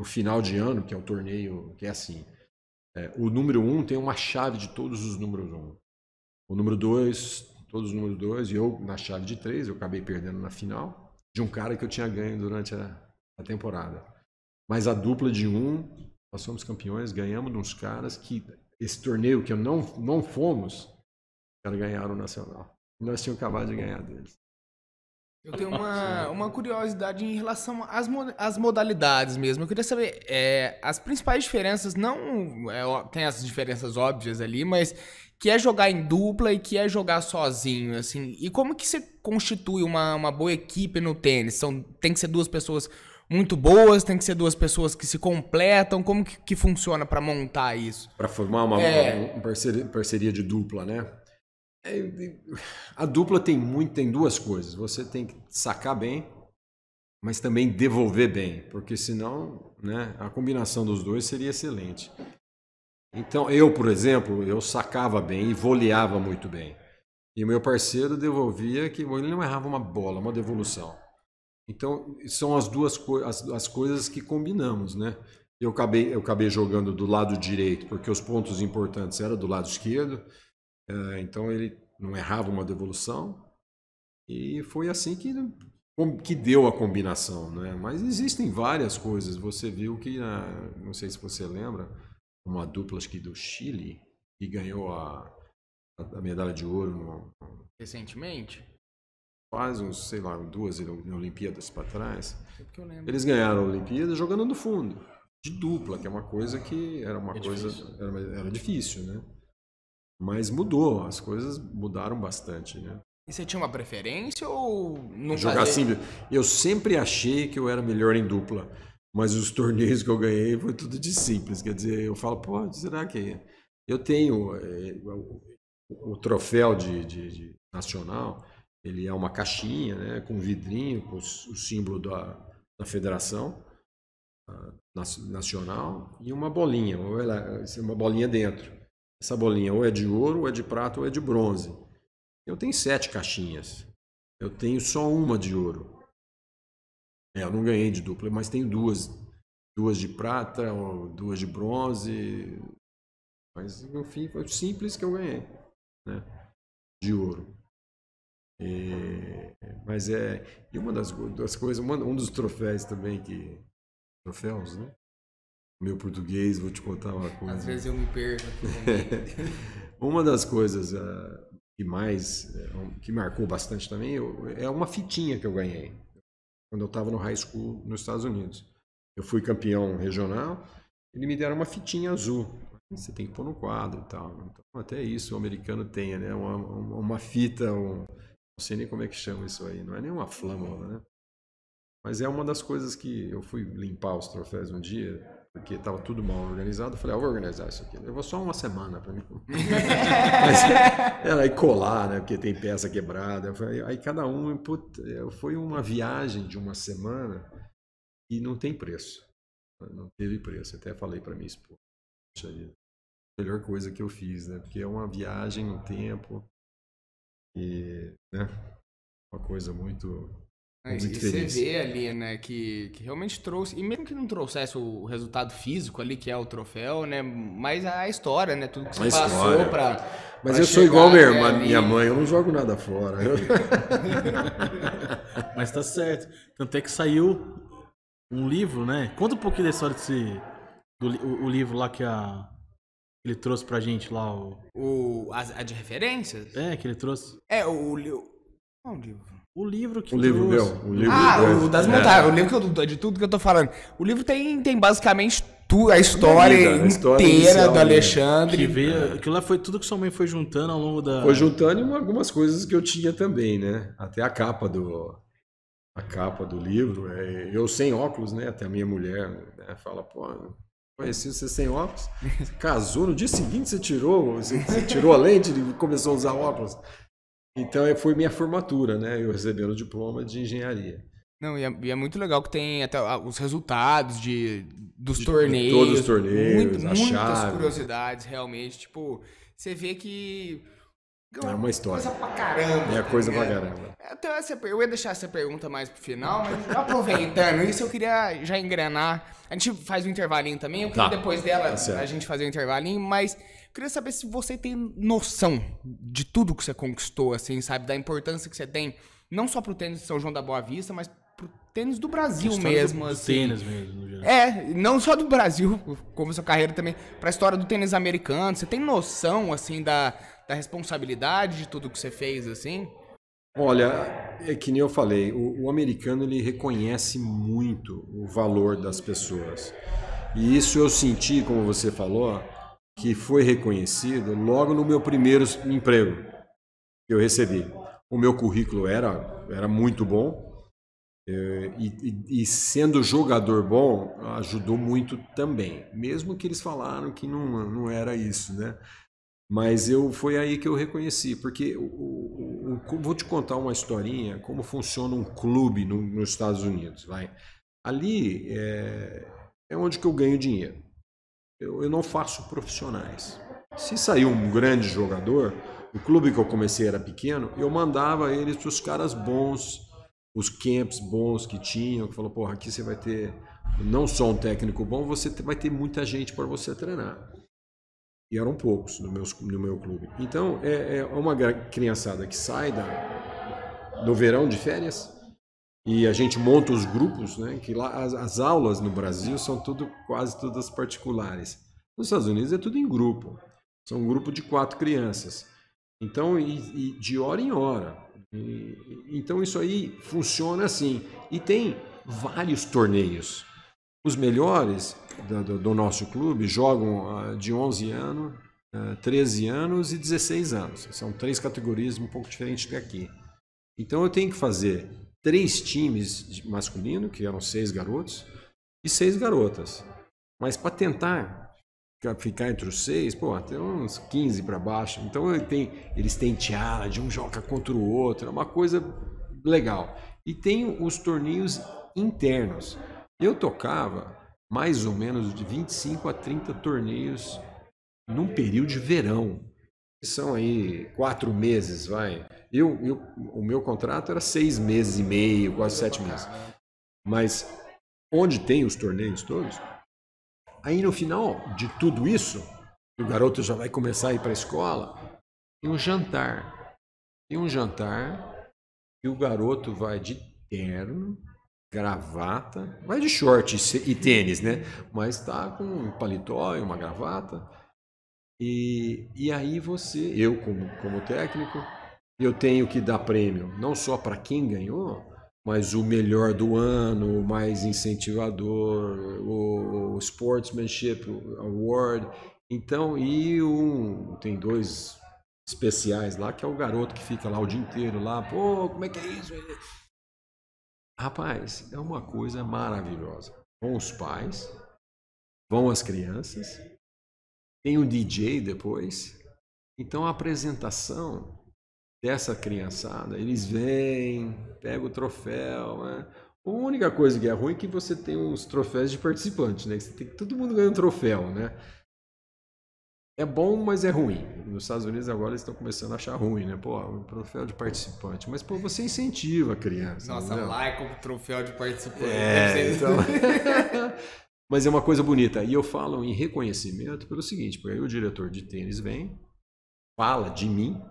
final de ano, que é o torneio, que é assim. O número 1 tem uma chave de todos os números 1. O número 2, todos os números 2, e eu na chave de 3, eu acabei perdendo na final, de um cara que eu tinha ganho durante a temporada. Mas a dupla de 1, nós fomos campeões, ganhamos de uns caras que, esse torneio que não fomos, os caras ganharam o Nacional. Nós tínhamos acabado de ganhar deles. Eu tenho uma curiosidade em relação às modalidades mesmo. Eu queria saber, as principais diferenças, não... tem as diferenças óbvias ali, mas que é jogar em dupla e que é jogar sozinho, assim. E como que você constitui uma boa equipe no tênis? Tem que ser 2 pessoas muito boas, tem que ser 2 pessoas que se completam? Como que funciona para montar isso? Para formar uma parceria de dupla, né? A dupla tem 2 coisas. Você tem que sacar bem, mas também devolver bem, porque senão, né, a combinação dos 2 seria excelente. Então eu, por exemplo, eu sacava bem e voleava muito bem. E o meu parceiro devolvia que ele não errava uma bola, uma devolução. Então são as as coisas que combinamos, né? Eu acabei jogando do lado direito, porque os pontos importantes eram do lado esquerdo. Então ele não errava uma devolução e foi assim que deu a combinação, né? Mas existem várias coisas. Você viu que, não sei se você lembra, uma dupla acho que do Chile que ganhou a medalha de ouro Recentemente? Faz uns, sei lá, 2 Olimpíadas para trás. É porque eu lembro. Eles ganharam a Olimpíada jogando no fundo, de dupla, que é uma coisa que era era difícil, né? Mas mudou, as coisas mudaram bastante, né? E você tinha uma preferência ou não jogar simples? Eu sempre achei que eu era melhor em dupla, mas os torneios que eu ganhei foi tudo de simples. Quer dizer, eu falo, pô, será que... Eu tenho o troféu de nacional, ele é uma caixinha, né, com vidrinho, com o símbolo da federação nacional e uma bolinha, uma bolinha dentro. Essa bolinha ou é de ouro, ou é de prata, ou é de bronze. Eu tenho 7 caixinhas. Eu tenho só uma de ouro. Eu não ganhei de dupla, mas tenho 2. 2 de prata, 2 de bronze. Mas, no fim, foi simples que eu ganhei, né? De ouro. E uma das coisas, um dos troféus também troféus, né? Meu português, vou te contar uma coisa. Às vezes eu me perco. Uma das coisas que marcou bastante também é uma fitinha que eu ganhei. quando eu estava no high school nos Estados Unidos. Eu fui campeão regional, eles me deram uma fitinha azul. Você tem que pôr no quadro e tal. Então, até isso o americano tem, né? Uma fita, não sei nem como é que chama isso aí, não é nem uma flâmula, né? Mas é uma das coisas que eu fui limpar os troféus um dia, porque estava tudo mal organizado. Eu falei, vou organizar isso aqui. Levou só uma semana para mim. Mas era aí colar, né? Porque tem peça quebrada. Aí cada um, foi uma viagem de uma semana e não tem preço. Não teve preço. Até falei para minha esposa, a melhor coisa que eu fiz, né? Porque é uma viagem no tempo e, né? Uma coisa muito você vê ali, né, que realmente trouxe, e mesmo que não trouxesse o resultado físico ali, que é o troféu, né, mas a história, né, tudo que você passou pra... Mas eu sou igual minha mãe, eu não jogo nada fora. Mas tá certo. Tanto é que saiu um livro, né? Conta um pouquinho da história o livro lá que ele trouxe pra gente lá. A de referências? É, que ele trouxe. Qual livro? O livro que o livro meu. O das montagens. O livro de tudo que eu tô falando. O livro tem basicamente a história inteira do Alexandre. Que veio, aquilo lá foi tudo que sua mãe foi juntando ao longo da... Foi juntando e algumas coisas que eu tinha também, né? Até a capa do livro. Eu sem óculos, né? Até a minha mulher, né, fala, pô... Conheci você sem óculos, você casou, no dia seguinte você tirou a lente e começou a usar óculos. Então foi minha formatura, né? Eu recebi o diploma de engenharia. Não, e é muito legal que tem até os resultados dos torneios. De todos os torneios, muitas curiosidades, realmente. Tipo, você vê que... É uma história. Coisa pra caramba. É coisa pra caramba. Então, eu ia deixar essa pergunta mais pro final, mas aproveitando isso, eu queria já engrenar. A gente faz um intervalinho também, eu queria depois dela a gente fazer um intervalinho, mas eu queria saber se você tem noção de tudo que você conquistou, assim, sabe? Da importância que você tem, não só pro tênis de São João da Boa Vista, mas pro tênis do Brasil mesmo, assim. Tênis mesmo, no geral. Não só do Brasil, como sua carreira também, pra história do tênis americano. Você tem noção, assim, da responsabilidade de tudo que você fez, assim? Olha, é que nem eu falei, o americano ele reconhece muito o valor das pessoas. E isso eu senti, como você falou, que foi reconhecido logo no meu primeiro emprego que eu recebi. O meu currículo era muito bom e sendo jogador bom ajudou muito também. Mesmo que eles falaram que não era isso, né? Mas foi aí que eu reconheci, porque vou te contar uma historinha, como funciona um clube nos Estados Unidos. Ali é onde que eu ganho dinheiro. Eu não faço profissionais. Se sair um grande jogador, o clube que eu comecei era pequeno, eu mandava eles para os caras bons, os camps bons que tinham, que falou, porra, aqui você vai ter não só um técnico bom, você vai ter muita gente para você treinar. E eram poucos no meu clube. Então, é uma criançada que sai no verão de férias e a gente monta os grupos, né? Que lá as aulas no Brasil são quase todas particulares. Nos Estados Unidos é tudo em grupo. São um grupo de 4 crianças. Então, e de hora em hora. Então, isso aí funciona assim. E tem vários torneios. Os melhores do nosso clube jogam de 11 anos, 13 anos e 16 anos. São 3 categorias um pouco diferentes daqui. Então eu tenho que fazer 3 times masculinos, que eram 6 garotos, e 6 garotas. Mas para tentar ficar entre os 6, tem uns 15 para baixo. Então eles têm challenge, um joga contra o outro, é uma coisa legal. E tem os torneios internos. Eu tocava mais ou menos de 25 a 30 torneios num período de verão. São aí 4 meses, vai. O meu contrato era 6 meses e meio, quase 7 meses. Mas onde tem os torneios todos, aí no final de tudo isso, o garoto já vai começar a ir para a escola, tem um jantar. Tem um jantar e o garoto vai de terno, gravata, vai de short e tênis, né? Mas tá com um paletó e uma gravata. E aí eu como técnico, eu tenho que dar prêmio não só para quem ganhou, mas o melhor do ano, o mais incentivador, o Sportsmanship Award. Então, tem 2 especiais lá, que é o garoto que fica lá o dia inteiro lá, pô, como é que é isso? Rapaz, é uma coisa maravilhosa. Vão os pais, vão as crianças, tem um DJ depois. Então a apresentação dessa criançada, eles vêm, pegam o troféu, né? A única coisa que é ruim é que você tem os troféus de participantes, né? Todo mundo ganha um troféu, né? É bom, mas é ruim. Nos Estados Unidos agora eles estão começando a achar ruim, né? Pô, um troféu de participante. Mas, pô, você incentiva a criança. Nossa, lá como troféu de participante. Então... Mas é uma coisa bonita. E eu falo em reconhecimento pelo seguinte, porque aí o diretor de tênis vem, fala de mim,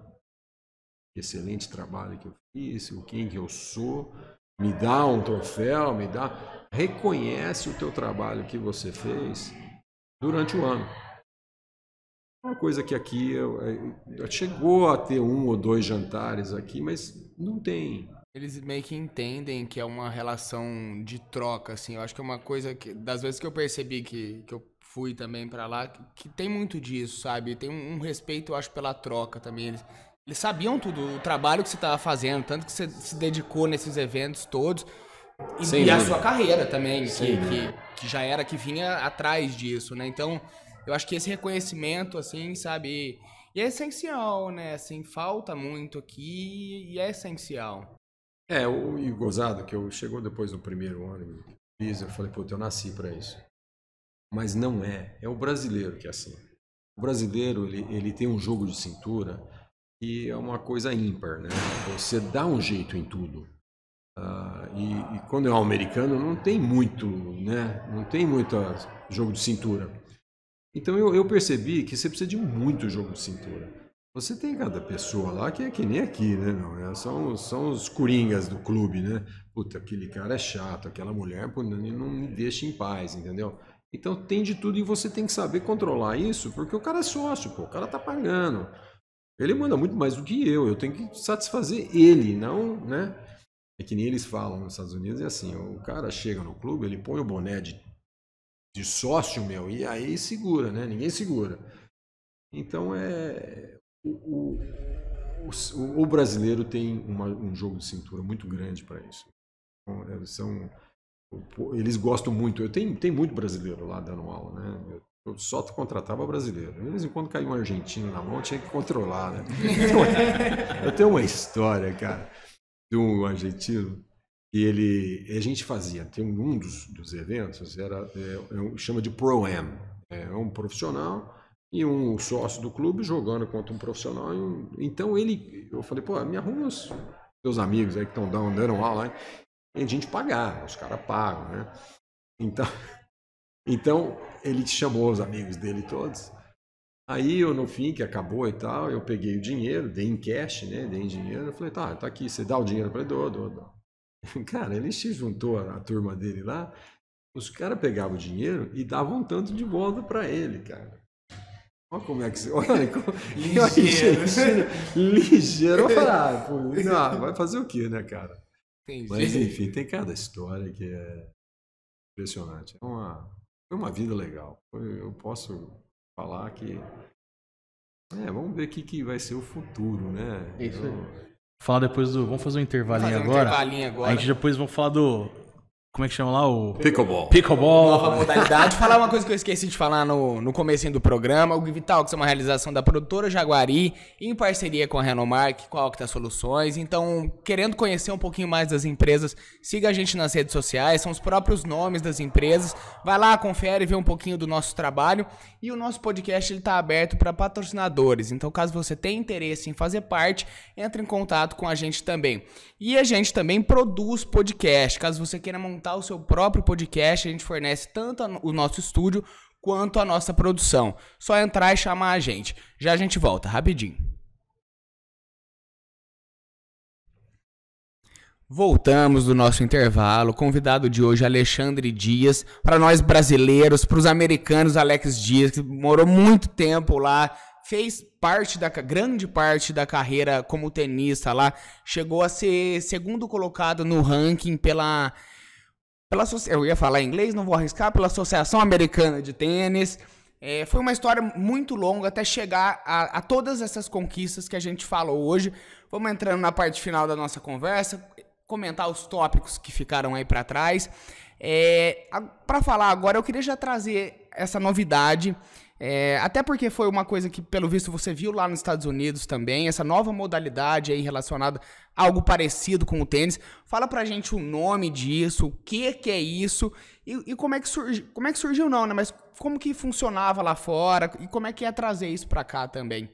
excelente trabalho que eu fiz, quem que eu sou, me dá um troféu, reconhece o teu trabalho que você fez durante o ano. Uma coisa que aqui chegou a ter 1 ou 2 jantares aqui, mas não tem. Eles meio que entendem que é uma relação de troca, assim. Eu acho que é uma coisa que, das vezes que eu percebi que eu fui também pra lá, que tem muito disso, sabe? Tem um respeito, eu acho, pela troca também. Eles sabiam tudo, o trabalho que você estava fazendo, tanto que você se dedicou nesses eventos todos. E a sua carreira também, que já era, que vinha atrás disso, né? Então, eu acho que esse reconhecimento, assim, sabe? E é essencial, né? Assim, falta muito aqui e é essencial. E gozado, que eu chegou depois do primeiro ano, eu falei, pô, eu nasci para isso. Mas não é o brasileiro que é assim. O brasileiro, ele tem um jogo de cintura que é uma coisa ímpar, né? Você dá um jeito em tudo. E quando é um americano, não tem muito, né? Não tem muito jogo de cintura. Então eu percebi que você precisa de muito jogo de cintura. Você tem cada pessoa lá que é que nem aqui, né? Não, são os coringas do clube, né? Puta, aquele cara é chato, aquela mulher pô, não me deixa em paz, entendeu? Então tem de tudo e você tem que saber controlar isso, porque o cara é sócio, pô, o cara tá pagando. Ele manda muito mais do que eu tenho que satisfazer ele, não, né? É que nem eles falam nos Estados Unidos, é assim, o cara chega no clube, ele põe o boné de sócio, meu, e aí segura, né? Ninguém segura. Então o brasileiro tem um jogo de cintura muito grande para isso. Eles gostam muito. Tem muito brasileiro lá dando aula, né? Eu só contratava brasileiro. De vez em quando caiu um argentino na mão, tinha que controlar, né? Eu tenho uma história, cara, de um argentino que a gente fazia, tem um dos eventos, chama de Pro-Am. É um profissional e um sócio do clube jogando contra um profissional. Então eu falei, pô, me arruma os teus amigos aí que estão dando aula lá. E a gente pagar, os caras pagam, né? Então ele chamou os amigos dele todos. Aí no fim, que acabou e tal, eu peguei o dinheiro, dei em cash, né? Dei em dinheiro, eu falei, tá aqui, você dá o dinheiro para ele? Dou. Cara, ele se juntou a turma dele lá, os caras pegavam o dinheiro e davam um tanto de volta para ele, cara. Olha como é que você... Olha como... Ligeiro. Eu falei, não, vai fazer o quê, né, cara? Entendi. Mas enfim, tem cada história que é impressionante. Foi uma vida legal. Eu posso falar que... vamos ver o que vai ser o futuro, né? Isso aí. Falar depois vamos fazer um intervalinho agora. A gente depois vamos falar do... Como é que chama lá? O... Pickleball. Nova modalidade. Falar uma coisa que eu esqueci de falar no comecinho do programa. O Givitalks é uma realização da produtora Jaguari, em parceria com a Renomark, com a Octa Soluções. Então, querendo conhecer um pouquinho mais das empresas, siga a gente nas redes sociais. São os próprios nomes das empresas. Vai lá, confere, vê um pouquinho do nosso trabalho. E o nosso podcast está aberto para patrocinadores. Então, caso você tenha interesse em fazer parte, entre em contato com a gente também. E a gente também produz podcast. Caso você queira montar o seu próprio podcast, a gente fornece tanto o nosso estúdio quanto a nossa produção. Só entrar e chamar a gente. Já a gente volta, rapidinho. Voltamos do nosso intervalo. O convidado de hoje é Alexandre Dias. Para nós brasileiros, para os americanos, Alex Dias, que morou muito tempo lá, fez grande parte da carreira como tenista lá, chegou a ser segundo colocado no ranking eu ia falar em inglês, não vou arriscar, pela Associação Americana de Tênis. Foi uma história muito longa até chegar a todas essas conquistas que a gente falou hoje. Vamos entrando na parte final da nossa conversa, comentar os tópicos que ficaram aí para trás. Para falar agora, eu queria já trazer essa novidade, até porque foi uma coisa que, pelo visto, você viu lá nos Estados Unidos também, essa nova modalidade aí relacionada a algo parecido com o tênis. Fala pra gente o nome disso, o que é isso e como é que surgiu não, né? Mas como que funcionava lá fora e como é que é trazer isso pra cá também?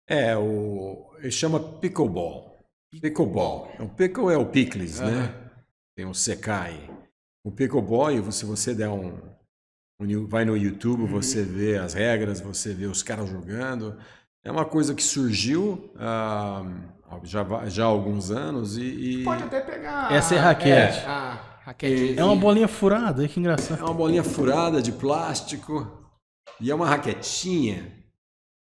Ele chama pickleball. Pickleball. O pickle é o picles, né? Tem um CK aí. O pickleball, se você der vai no YouTube, você vê as regras, você vê os caras jogando. É uma coisa que surgiu já há alguns anos e... Pode até pegar... Essa é raquete. Raquete. É uma bolinha furada, que engraçado. É uma bolinha furada de plástico e é uma raquetinha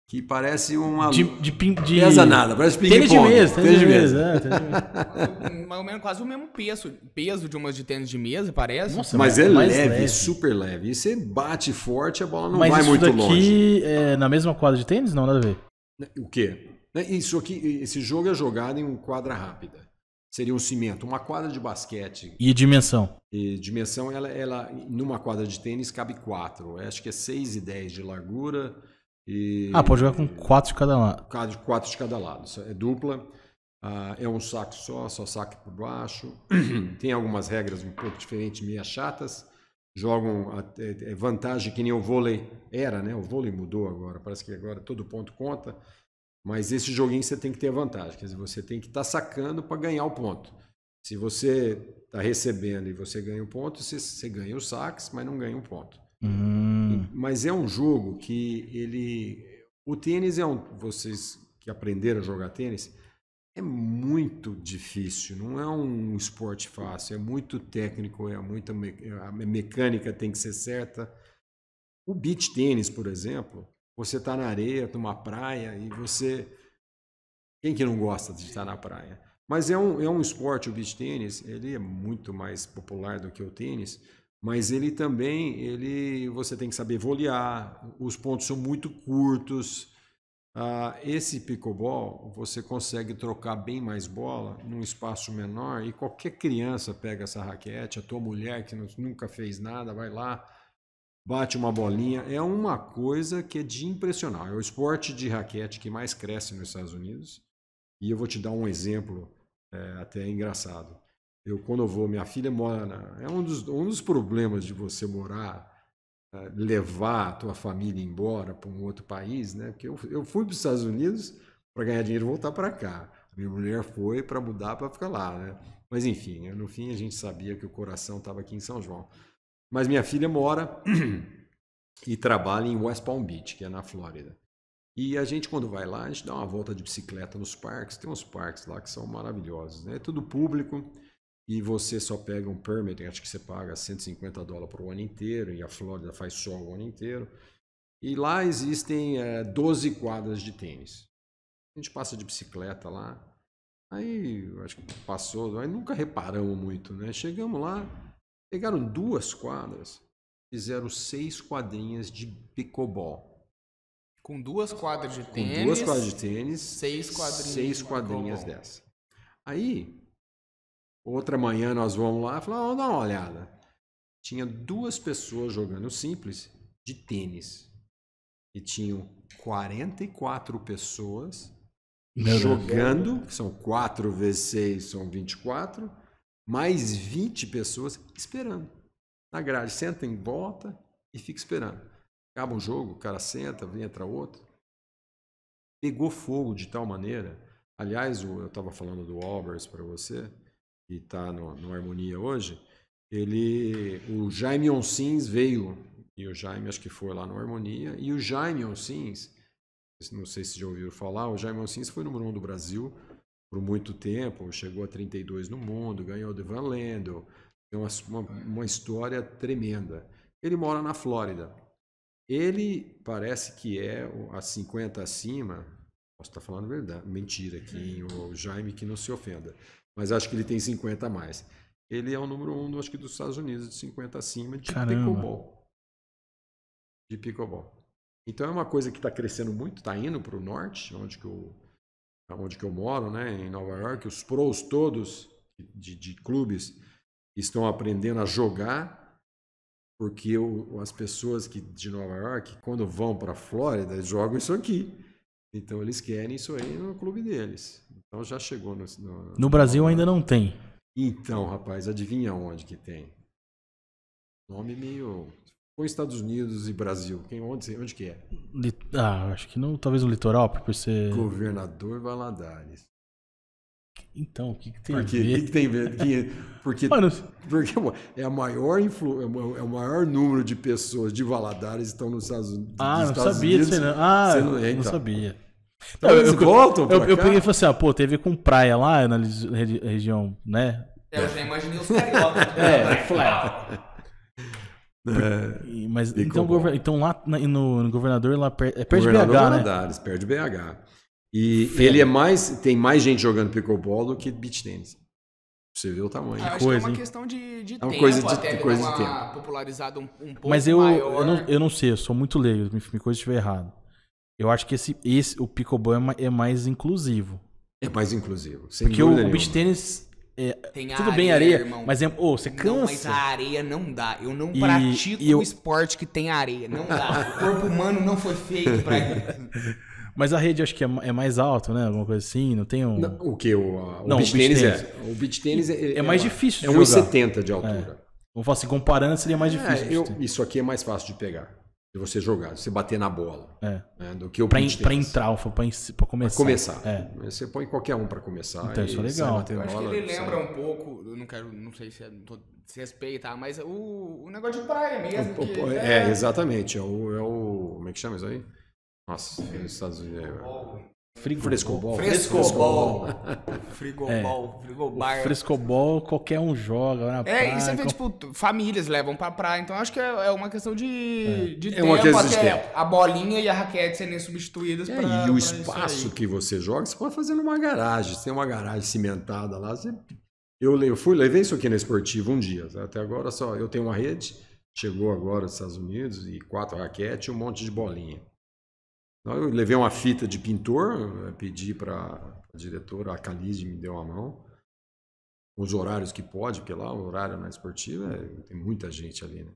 que parece uma... Pesa nada, parece ping-pong. Tênis de mesa. Mais ou menos quase o mesmo peso de umas de tênis de mesa, parece. Nossa, mas é leve, super leve. E você bate forte, a bola não vai muito longe. Mas isso daqui é na mesma quadra de tênis? Não, nada a ver. O quê? Isso aqui, esse jogo é jogado em quadra rápida. Seria um cimento, uma quadra de basquete. E dimensão? Dimensão, ela numa quadra de tênis cabe 4. Acho que é 6,10 de largura. Pode jogar com 4 de cada lado. 4 de cada lado. É dupla. É um saque só saque por baixo. Tem algumas regras um pouco diferentes, meio chatas. Jogam vantagem que nem o vôlei era, né? O vôlei mudou agora. Parece que agora todo ponto conta. Mas esse joguinho você tem que ter vantagem. Quer dizer, você tem que estar sacando para ganhar o ponto. Se você está recebendo e você ganha o ponto, você ganha os saques, mas não ganha um ponto. Mas é um jogo que o tênis vocês que aprenderam a jogar tênis, é muito difícil, não é um esporte fácil, é muito técnico, a mecânica tem que ser certa. O beach tênis, por exemplo, você está na areia, numa praia e quem que não gosta de estar na praia? Mas é um esporte, o beach tênis, ele é muito mais popular do que o tênis. Mas ele também, você tem que saber volear, os pontos são muito curtos. Esse pickleball, você consegue trocar bem mais bola num espaço menor e qualquer criança pega essa raquete, a tua mulher que nunca fez nada, vai lá, bate uma bolinha. É uma coisa que é de impressionar. É o esporte de raquete que mais cresce nos Estados Unidos. E eu vou te dar um exemplo até engraçado. Quando eu vou, minha filha mora é um dos problemas de você morar, levar a tua família embora para um outro país, né? Porque eu fui para os Estados Unidos para ganhar dinheiro e voltar para cá. Minha mulher foi para mudar para ficar lá, né? Mas enfim, no fim a gente sabia que o coração estava aqui em São João. Mas minha filha mora e trabalha em West Palm Beach, que é na Flórida. E a gente, quando vai lá, a gente dá uma volta de bicicleta nos parques. Tem uns parques lá que são maravilhosos, né? É tudo público. E você só pega um permit, acho que você paga $150 para o ano inteiro, e a Flórida faz sol o ano inteiro. E lá existem 12 quadras de tênis. A gente passa de bicicleta lá, aí acho que passou, aí nunca reparamos muito, né? Chegamos lá, pegaram 2 quadras, fizeram 6 quadrinhas de pickleball. Com 2 quadras de tênis? Com 2 quadras de tênis, 6 quadrinhas dessa. Aí... Outra manhã nós vamos lá e falamos, vamos dar uma olhada. Tinha 2 pessoas jogando simples de tênis. E tinham 44 pessoas jogando, que são 4 vezes 6, são 24, mais 20 pessoas esperando. Na grade, senta em volta e fica esperando. Acaba um jogo, o cara senta, entra outro. Pegou fogo de tal maneira. Aliás, eu estava falando do Albers para você, que está no Harmonia hoje, o Jaime Onsins veio, e o Jaime acho que foi lá no Harmonia, e o Jaime Onsins, não sei se já ouviram falar, o Jaime Onsins foi número 1 do Brasil por muito tempo, chegou a 32 no mundo, ganhou do Van Lendl, tem uma história tremenda. Ele mora na Flórida. Ele parece que é a 50 acima. Posso estar falando verdade, mentira aqui, hein? O Jaime que não se ofenda. Mas acho que ele tem 50 a mais. Ele é o número 1, acho que dos Estados Unidos, de 50 acima, de pickleball. De pickleball. Então é uma coisa que está crescendo muito, está indo para o norte, onde que eu moro, né, em Nova York. Os pros todos de clubes estão aprendendo a jogar, porque as pessoas de Nova York, quando vão para a Flórida, jogam isso aqui. Então eles querem isso aí no clube deles. Então já chegou no Brasil ainda não tem. Então, rapaz, adivinha onde que tem? Nome meio... Foi Estados Unidos e Brasil. Onde que é? Acho que não, talvez no litoral, por ser... Governador Valadares. Então, o que tem a ver? O que tem a ver? Porque é o maior número de pessoas de Valadares estão nos Estados Unidos. Não sabia disso aí, não. Não sabia. Então, eles voltam pra cá? Eu peguei e falei assim, teve com praia lá na região, né? Eu já imaginei os cariocas. Flat. Mas então lá no governador, lá perto de BH, Valadares, né? Perto de BH. E ele tem mais gente jogando pickleball do que beach tennis. Você vê o tamanho. Acho que é uma questão de tempo. Uma coisa de tempo. Popularizado um pouco mas maior. eu não sei, eu sou muito leigo, me coisa se estiver errado. Eu acho que o pickleball é mais inclusivo. É mais inclusivo, sem porque dúvida o beach tennis... Tem tudo bem areia, irmão. mas você cansa. Não, mas a areia não dá. Eu não pratico um esporte que tem areia. Não dá. O corpo humano não foi feito pra isso. Mas a rede acho que é mais alta, né? Alguma coisa assim, não tem um... Não, o que? O beach tennis é? O beach tennis é mais difícil de jogar. É 1,70 de altura. Vamos falar assim, comparando seria mais difícil. Isso aqui é mais fácil de pegar. De você jogar, de você bater na bola. Né, do que o beach tennis. Pra entrar, pra começar. Pra começar. Você põe qualquer um pra começar. Então isso é legal. Eu acho que ele lembra um pouco, não sei se se respeita, mas o negócio de praia mesmo. Exatamente. Como é que chama isso aí? Nossa, nos Estados Unidos. Frescobol. Frescobol, qualquer um joga na praia. E você vê, famílias levam pra praia, então acho que é uma questão de tempo. Uma questão de tempo. A bolinha e a raquete serem substituídas e o espaço que você joga, você pode fazer numa garagem. Você tem uma garagem cimentada lá. Levei isso aqui na Esportiva um dia. Até agora eu tenho uma rede, chegou agora dos Estados Unidos, e 4 raquetes e um monte de bolinha. Eu levei uma fita de pintor, pedi para a diretora, a Calide me deu a mão, os horários que pode, porque lá o horário na Esportiva tem muita gente ali, né?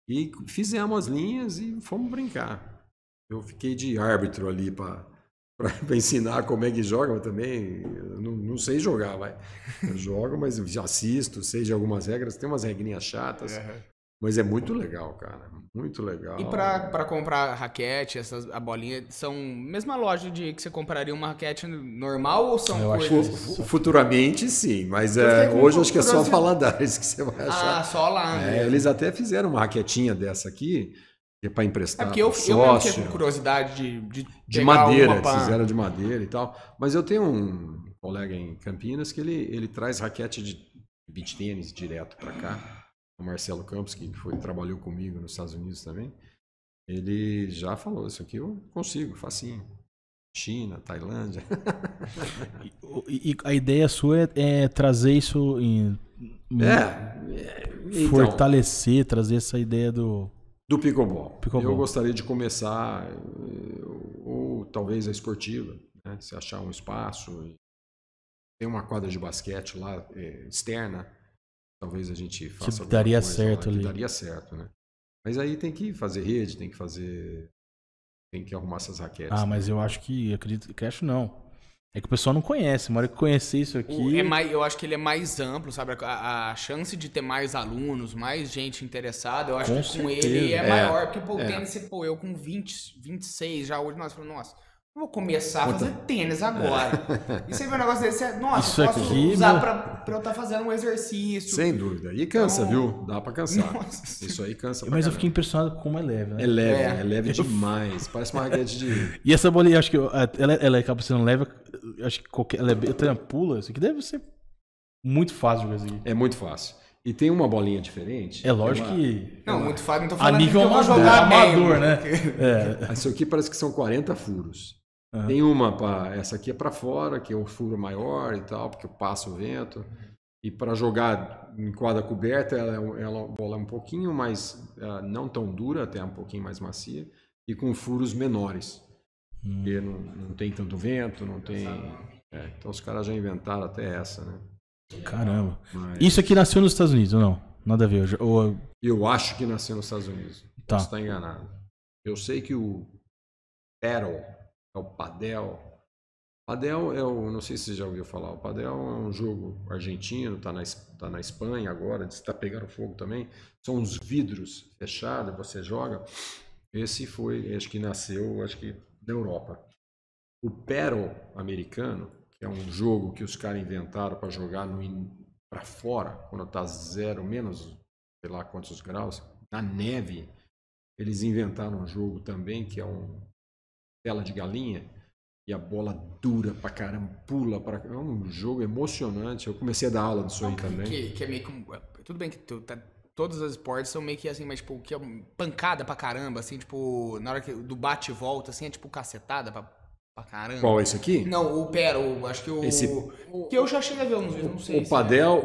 E fizemos as linhas e fomos brincar. Eu fiquei de árbitro ali para ensinar como é que joga, mas também não sei jogar, vai. Eu jogo, mas já assisto, sei de algumas regras, tem umas regrinhas chatas. Mas é muito legal, cara. Muito legal. E pra comprar raquete, a bolinha, são mesma loja que você compraria uma raquete normal ou são coisas? Futuramente, sim. Mas hoje acho que é só Valadares que você vai achar. Só lá. Né? Eles até fizeram uma raquetinha dessa aqui, que é pra emprestar. Porque eu mesmo fiquei com curiosidade de madeira, fizeram de madeira e tal. Mas eu tenho um colega em Campinas que ele traz raquete de beach tênis direto pra cá. O Marcelo Campos, que trabalhou comigo nos Estados Unidos também, ele já falou, isso aqui eu consigo, facinho. China, Tailândia. E a ideia sua é trazer isso fortalecer, trazer essa ideia do pickleball. Eu gostaria de começar, ou talvez a Esportiva, né? Se achar um espaço, tem uma quadra de basquete lá, externa, talvez a gente faça que daria certo ali. Daria certo, né? Mas aí tem que fazer rede, tem que arrumar essas raquetes. Mas eu acho não. É que o pessoal não conhece. Uma hora que conhecer isso aqui... eu acho que ele é mais amplo, sabe? A chance de ter mais alunos, mais gente interessada, eu acho que com ele é maior. Porque o tênis, eu com 20, 26 já hoje, nós falamos, nossa... Vou começar a fazer tênis agora. E você vê um negócio desse, isso posso aqui, usar pra eu estar fazendo um exercício. Sem dúvida. E cansa, viu? Dá pra cansar. Nossa. Isso aí cansa. Mas eu fiquei impressionado com como é leve, né? É leve demais. Parece uma raquete de... E essa bolinha, acho que ela acaba sendo leve. Acho que ela pula. Isso aqui deve ser muito fácil de fazer. É muito fácil. E tem uma bolinha diferente. É lógico que... Não, muito fácil, não tô A falando nível que eu vou amador, jogar bem, amador, né? Isso aqui parece que são 40 furos. Uhum. Tem uma, essa aqui é para fora, que é um furo maior e tal, porque eu passo o vento. E para jogar em quadra coberta, ela bola é um pouquinho mais, não tão dura, até um pouquinho mais macia, e com furos menores. Porque não tem tanto vento, não tem... então os caras já inventaram até essa, né? Caramba. Mas Isso aqui nasceu nos Estados Unidos ou não? Nada a ver. eu acho que nasceu nos Estados Unidos. Tá. Posso estar enganado. Eu sei que o paddle, é o padel. Padel não sei se você já ouviu falar, o padel é um jogo argentino, tá na Espanha agora, está pegando fogo também. São uns vidros fechados, você joga. Esse foi, acho que nasceu, na Europa. O paddle americano, que é um jogo que os caras inventaram para jogar para fora, quando tá menos, sei lá quantos graus, na neve, eles inventaram um jogo também que é tela de galinha. E a bola dura pra caramba, pula pra caramba. É um jogo emocionante. Eu comecei a dar aula disso aí também. Que é meio que... Tudo bem que todos os esportes são meio que assim, mas tipo, que é pancada pra caramba, assim, tipo, na hora do bate e volta, assim, é tipo cacetada pra caramba. Qual é esse aqui? Não, acho que que eu já cheguei a ver uns vídeos, não sei. O padel,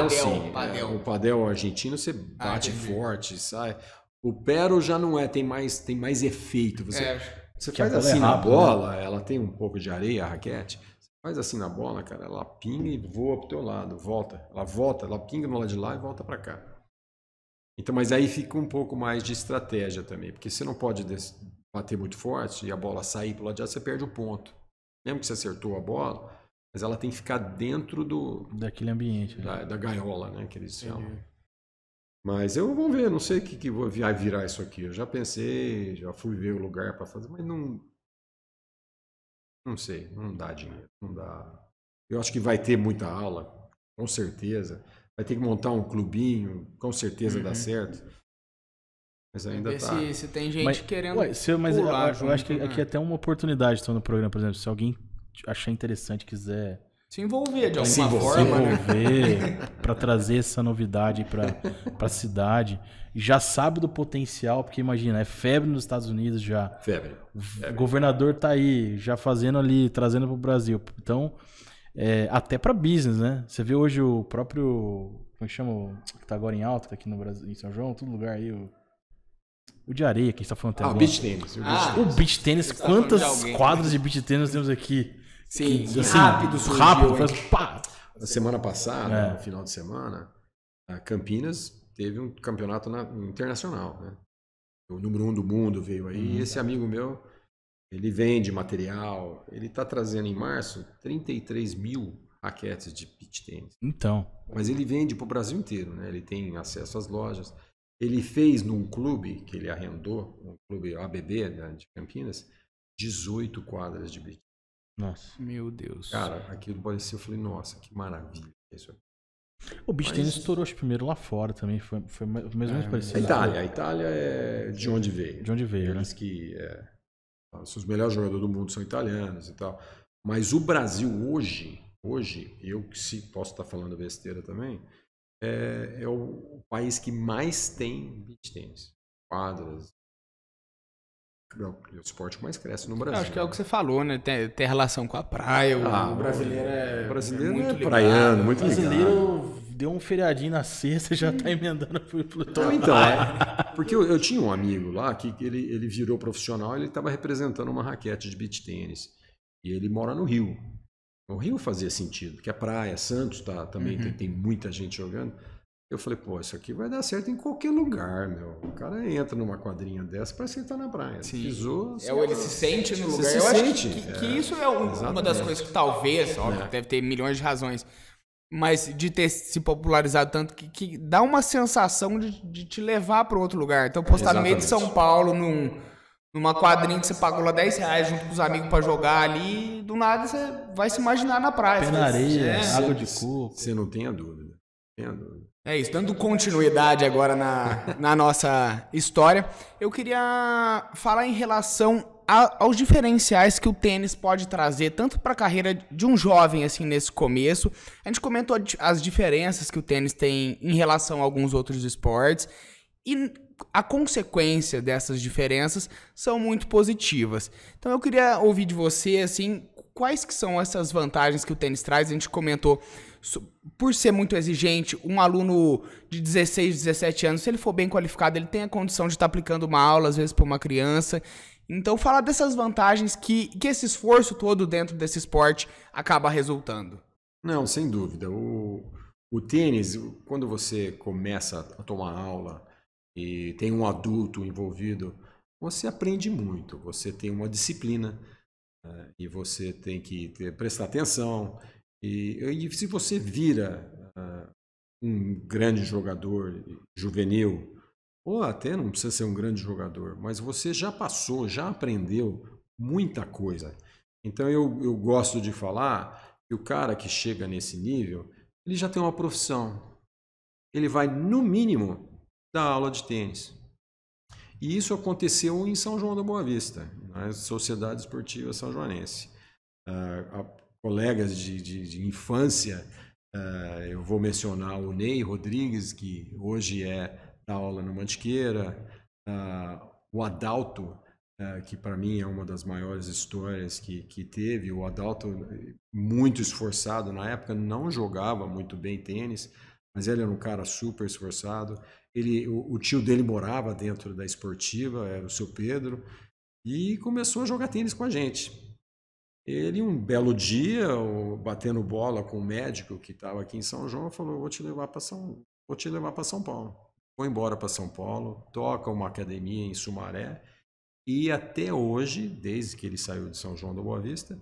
sim. Padel. O padel argentino você bate forte, sai. O paddle já não é, tem mais efeito. Você faz assim na bola, ela tem um pouco de areia, a raquete. Você faz assim na bola, cara, ela pinga e voa pro teu lado, volta. Ela pinga no lado de lá e volta para cá. Então, mas aí fica um pouco mais de estratégia também, porque você não pode bater muito forte e a bola sair pro lado de lá, você perde o ponto. Mesmo que você acertou a bola, mas ela tem que ficar dentro daquele ambiente. Da gaiola, né, que eles chamam. Mas eu vou ver, não sei o que vai virar isso aqui. Eu já pensei, já fui ver o lugar para fazer, mas não sei, não dá dinheiro, não dá. Eu acho que vai ter muita aula, com certeza. Vai ter que montar um clubinho, com certeza dá certo. Mas ainda tá. Se tem gente querendo. Mas eu acho que aqui é até uma oportunidade no programa, por exemplo, se alguém achar interessante, quiser se envolver de alguma forma, para trazer essa novidade para a cidade. Já sabe do potencial, porque imagina, é febre nos Estados Unidos já. Febre. O governador tá aí, já fazendo ali, trazendo para o Brasil. Então, até para business, né? Você vê hoje o próprio, como chama, que tá agora em alta, tá aqui no Brasil, em São João, todo lugar aí, o de areia, que a gente tá falando até agora. O beach tênis. O beach tênis, quantas quadras de beach tênis temos aqui? Sim, assim, rápido, faz pá. Na semana passada, no final de semana, a Campinas teve um campeonato internacional, né? O número 1 do mundo veio aí. E esse amigo meu, ele vende material. Ele está trazendo em março 33 mil raquetes de beach tênis. Então. Mas ele vende para o Brasil inteiro, né? Ele tem acesso às lojas. Ele fez num clube que ele arrendou, um clube ABB, né, de Campinas, 18 quadras de beach. Nossa. Meu Deus. Cara, aquilo parecia, eu falei, nossa, que maravilha isso aqui. O beach tênis estourou primeiro lá fora também, foi mais ou menos parecido. A Itália é de onde veio. De onde veio, eles né? Que os melhores jogadores do mundo são italianos e tal. Mas o Brasil hoje, eu se posso estar falando besteira também, é o país que mais tem beach tênis. Quadras. É o esporte que mais cresce no Brasil. Eu acho que é o que você falou, né? Tem relação com a praia. O brasileiro é muito praiano, muito ligado. O brasileiro deu um feriadinho na sexta, já tá emendando pro Então, porque eu tinha um amigo lá que ele virou profissional, ele estava representando uma raquete de beach tênis. E ele mora no Rio. O Rio fazia sentido, porque a praia, Santos também tem muita gente jogando. Eu falei, pô, isso aqui vai dar certo em qualquer lugar, meu. O cara entra numa quadrinha dessa, parece que ele tá na praia. Sim. Pisou, ele se sente no lugar. Eu acho que isso é uma das coisas que talvez, óbvio, deve ter milhões de razões, mas de ter se popularizado tanto que dá uma sensação de te levar para outro lugar. Então, postar no meio de São Paulo, numa quadrinha que você pagou lá R$10 junto com os amigos para jogar ali, do nada você vai se imaginar na praia. Pé na areia, água de coco. Você não tenha dúvida. Entendo. É isso, dando continuidade agora na nossa história, eu queria falar em relação aos diferenciais que o tênis pode trazer, tanto para a carreira de um jovem, assim, nesse começo. A gente comentou as diferenças que o tênis tem em relação a alguns outros esportes, e a consequência dessas diferenças são muito positivas. Então eu queria ouvir de você, assim, quais que são essas vantagens que o tênis traz. A gente comentou, por ser muito exigente, um aluno de 16, 17 anos, se ele for bem qualificado, ele tem a condição de estar aplicando uma aula, às vezes, para uma criança. Então, falar dessas vantagens que esse esforço todo dentro desse esporte acaba resultando. Não, sem dúvida. O tênis, quando você começa a tomar aula e tem um adulto envolvido, você aprende muito, você tem uma disciplina, e você tem que prestar atenção. E se você vira um grande jogador juvenil, ou até não precisa ser um grande jogador, mas você já passou, já aprendeu muita coisa. Então eu gosto de falar que o cara que chega nesse nível, ele já tem uma profissão. Ele vai, no mínimo, dar aula de tênis. E isso aconteceu em São João da Boa Vista, na Sociedade Esportiva São Joanense. Colegas de infância, eu vou mencionar o Ney Rodrigues, que hoje dá aula no Mantiqueira, o Adalto, que para mim é uma das maiores histórias que teve. O Adalto, muito esforçado na época, não jogava muito bem tênis, mas ele era um cara super esforçado. O tio dele morava dentro da esportiva, era o seu Pedro, e começou a jogar tênis com a gente. Ele, um belo dia, batendo bola com o médico que estava aqui em São João, falou: vou te levar para São Paulo. Foi embora para São Paulo, toca uma academia em Sumaré, e até hoje, desde que ele saiu de São João da Boa Vista,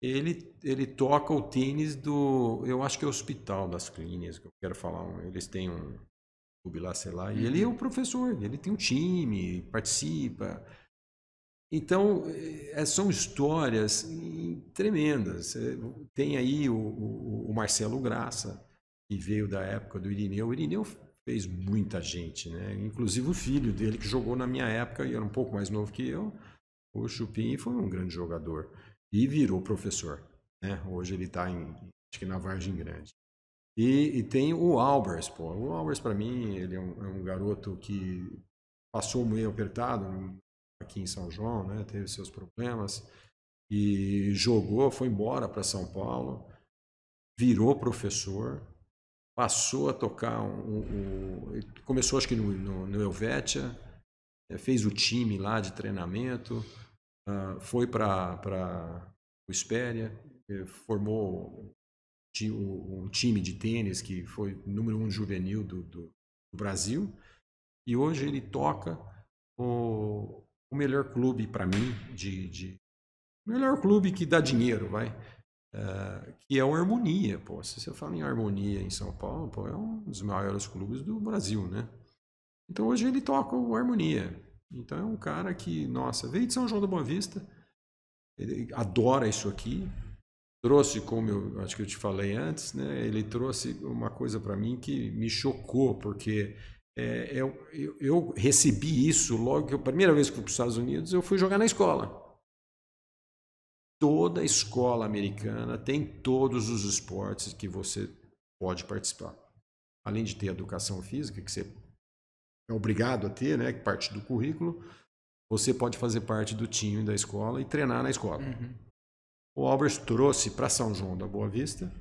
ele toca o tênis eu acho que é o Hospital das Clínicas, que eu quero falar, eles têm um clube lá, sei lá, e ele é o professor, ele tem um time, participa. Então, são histórias tremendas. Tem aí o Marcelo Graça, que veio da época do Irineu. O Irineu fez muita gente, né? Inclusive o filho dele, que jogou na minha época e era um pouco mais novo que eu, o Chupim, foi um grande jogador e virou professor, né? Hoje ele está, acho que na Vargem Grande. E tem o Albers, pô. O Albers, para mim, ele é um garoto que passou meio apertado aqui em São João, né? Teve seus problemas e jogou, foi embora para São Paulo, virou professor, passou a tocar começou acho que no Helvetia, fez o time lá de treinamento, foi para o Espéria, formou um time de tênis que foi número 1 juvenil do Brasil, e hoje ele toca o melhor clube para mim, melhor clube que dá dinheiro, que é o Harmonia. Pô. Se você fala em Harmonia em São Paulo, pô, é um dos maiores clubes do Brasil, né? Então hoje ele toca o Harmonia. Então é um cara que, nossa, veio de São João da Boa Vista, ele adora isso aqui, trouxe, como eu acho que eu te falei antes, né? Ele trouxe uma coisa para mim que me chocou, porque eu recebi isso logo que a primeira vez que fui para os Estados Unidos, eu fui jogar na escola. Toda escola americana tem todos os esportes que você pode participar. Além de ter educação física, que você é obrigado a ter, né, que parte do currículo, você pode fazer parte do time da escola e treinar na escola. Uhum. O Albers trouxe para São João da Boa Vista,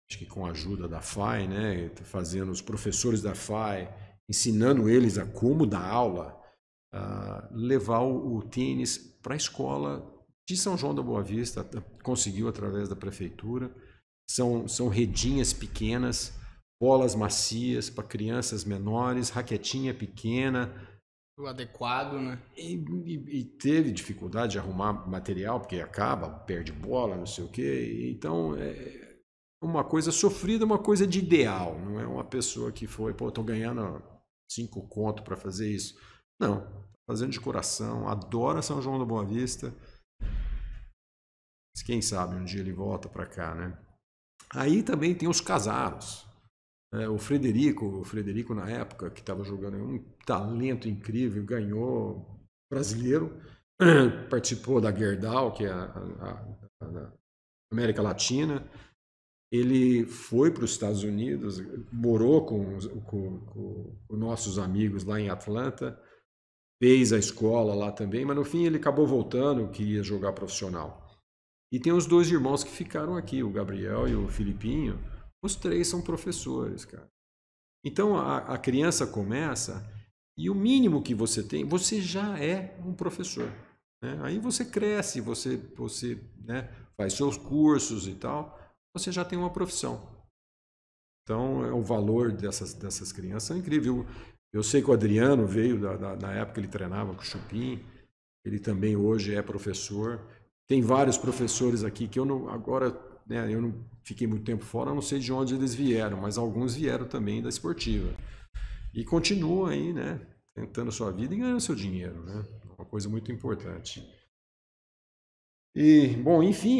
acho que com a ajuda da FAI, né, fazendo os professores da FAI, ensinando eles a como dar aula, levar o tênis para a escola de São João da Boa Vista, conseguiu através da prefeitura. São redinhas pequenas, bolas macias para crianças menores, raquetinha pequena. O adequado, né? E teve dificuldade de arrumar material, porque acaba, perde bola, não sei o quê. Então, é uma coisa sofrida, uma coisa de ideal. Não é uma pessoa que foi, pô, tô ganhando 5 conto para fazer isso. Não, fazendo de coração, adora São João da Boa Vista. Quem sabe um dia ele volta para cá, né? Aí também tem os casados. O Frederico na época, que estava jogando, um talento incrível, ganhou brasileiro, participou da Gerdau, que é a América Latina. Ele foi para os Estados Unidos, morou com nossos amigos lá em Atlanta, fez a escola lá também, mas no fim ele acabou voltando, queria jogar profissional. E tem os 2 irmãos que ficaram aqui, o Gabriel e o Filipinho. Os 3 são professores, cara. Então a criança começa e o mínimo que você tem, você já é um professor. Né? Aí você cresce, você né, faz seus cursos e tal, você já tem uma profissão. Então o valor dessas crianças é incrível. Eu sei que o Adriano veio na época ele treinava com o Chupim, ele também hoje é professor. Tem vários professores aqui que eu não fiquei muito tempo fora, não sei de onde eles vieram, mas alguns vieram também da esportiva. E continuam aí, né, tentando sua vida e ganhando seu dinheiro, né? Uma coisa muito importante. E, bom, enfim,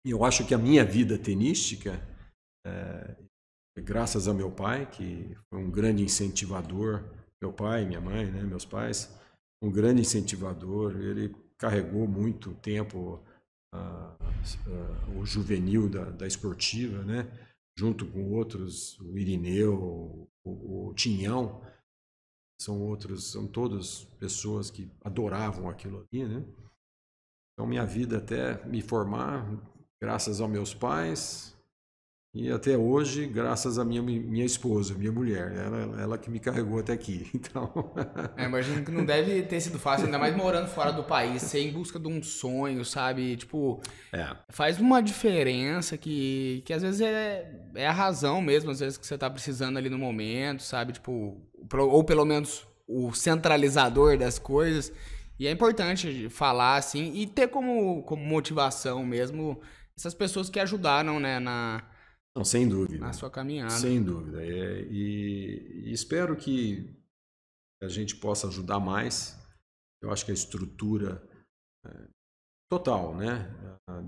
eu acho que a minha vida tenística, graças ao meu pai, que foi um grande incentivador, meu pai, minha mãe, né, meus pais, um grande incentivador, ele carregou muito tempo o juvenil da esportiva, né? Junto com outros, o Irineu, o Tinhão, são todas pessoas que adoravam aquilo ali, né? Então minha vida até me formar, graças aos meus pais, e até hoje, graças à minha esposa, minha mulher, ela que me carregou até aqui. Então, imagino que não deve ter sido fácil, ainda mais morando fora do país, ser em busca de um sonho, sabe? Tipo, faz uma diferença que às vezes é a razão mesmo, às vezes que você tá precisando ali no momento, sabe? Tipo, ou pelo menos o centralizador das coisas. E é importante falar assim e ter como motivação mesmo essas pessoas que ajudaram, né, não, sem dúvida. Na sua caminhada. Sem dúvida. E espero que a gente possa ajudar mais. Eu acho que a estrutura total, né?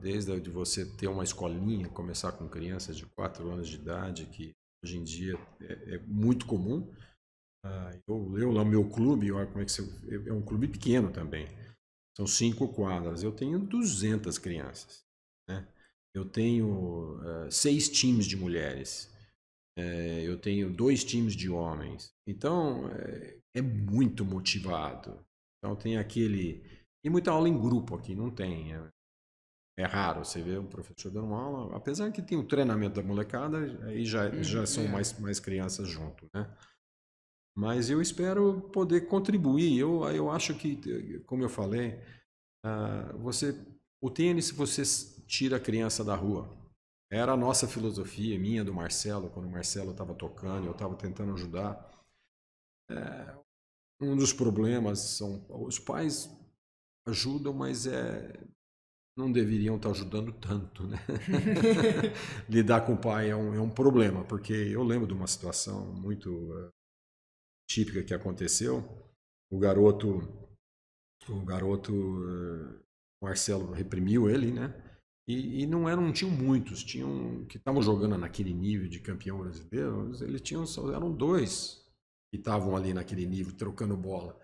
Desde de você ter uma escolinha, começar com crianças de 4 anos de idade, que hoje em dia é muito comum. Eu lá no meu clube, é um clube pequeno também. São 5 quadras. Eu tenho 200 crianças, né? Eu tenho 6 times de mulheres. Eu tenho 2 times de homens. Então, é muito motivado. Então, tem aquele... E muita aula em grupo aqui, não tem. É raro você ver um professor dando uma aula. Apesar que tem o treinamento da molecada, aí já são mais crianças junto, né? Mas eu espero poder contribuir. Eu acho que, como eu falei, o tênis, você tira a criança da rua. Era a nossa filosofia, minha, do Marcelo, quando o Marcelo estava tocando, eu estava tentando ajudar. Um dos problemas são os pais ajudam, mas não deveriam estar ajudando tanto, né? Lidar com o pai é um problema, porque eu lembro de uma situação muito típica que aconteceu. O garoto Marcelo reprimiu ele, né? E não tinham muitos, que estavam jogando naquele nível de campeão brasileiro, eram 2 que estavam ali naquele nível, trocando bola.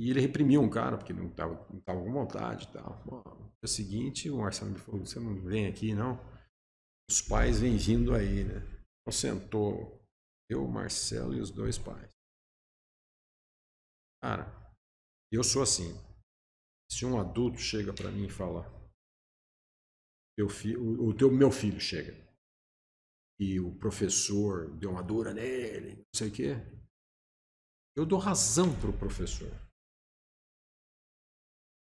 E ele reprimiu um cara, porque não estava com vontade e tal. Bom, no dia seguinte, o Marcelo me falou, você não vem aqui, não? Os pais vêm vindo aí, né? Então sentou eu, o Marcelo e os 2 pais. Cara, eu sou assim. Se um adulto chega para mim e fala, meu filho chega e o professor deu uma dura nele, não sei o quê, eu dou razão pro professor.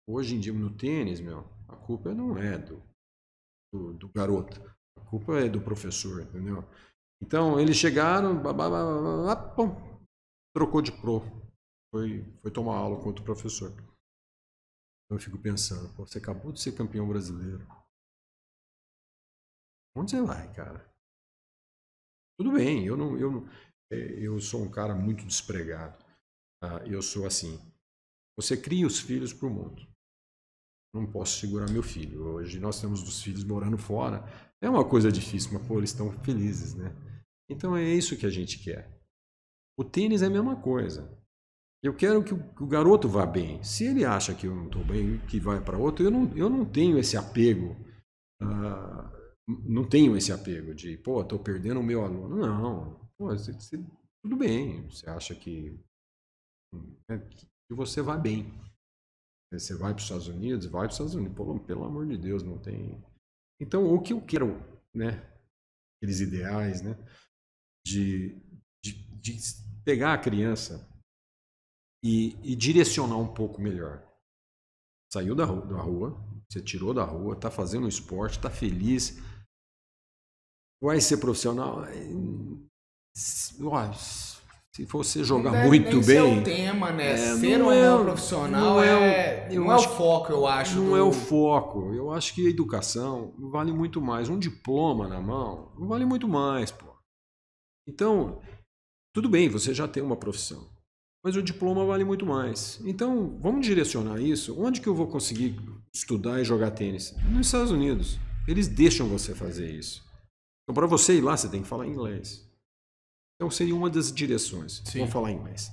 Hoje em dia, no tênis, a culpa não é do garoto, a culpa é do professor, entendeu? Então, eles chegaram, trocou de pro, foi tomar aula com outro professor. Eu fico pensando, você acabou de ser campeão brasileiro. Onde você vai, cara? Tudo bem, eu sou um cara muito despregado. Eu sou assim. Você cria os filhos para o mundo. Não posso segurar meu filho. Hoje nós temos 2 filhos morando fora. É uma coisa difícil, mas pô, eles estão felizes, né? Então é isso que a gente quer. O tênis é a mesma coisa. Eu quero que o garoto vá bem. Se ele acha que eu não estou bem, que vai para outro, eu não tenho esse apego. Não tenho esse apego de, pô, estou perdendo o meu aluno. Não. Pô, tudo bem. Você acha que você vai bem. Você vai para os Estados Unidos? Vai para os Estados Unidos. Pelo amor de Deus, não tem... Então, o que eu quero, né? Aqueles ideais, né? De pegar a criança e direcionar um pouco melhor. Saiu da rua, você tirou da rua, está fazendo esporte, está feliz, vai ser profissional. Se você jogar muito bem... Esse é o tema, né? Ser um bom profissional não é o foco, eu acho. Não é o foco. Eu acho que a educação vale muito mais. Um diploma na mão não vale muito mais, pô. Então, tudo bem, você já tem uma profissão, mas o diploma vale muito mais. Então, vamos direcionar isso. Onde que eu vou conseguir estudar e jogar tênis? Nos Estados Unidos. Eles deixam você fazer isso. Então, para você ir lá, você tem que falar inglês. Então, seria uma das direções. Sim. Vamos falar inglês.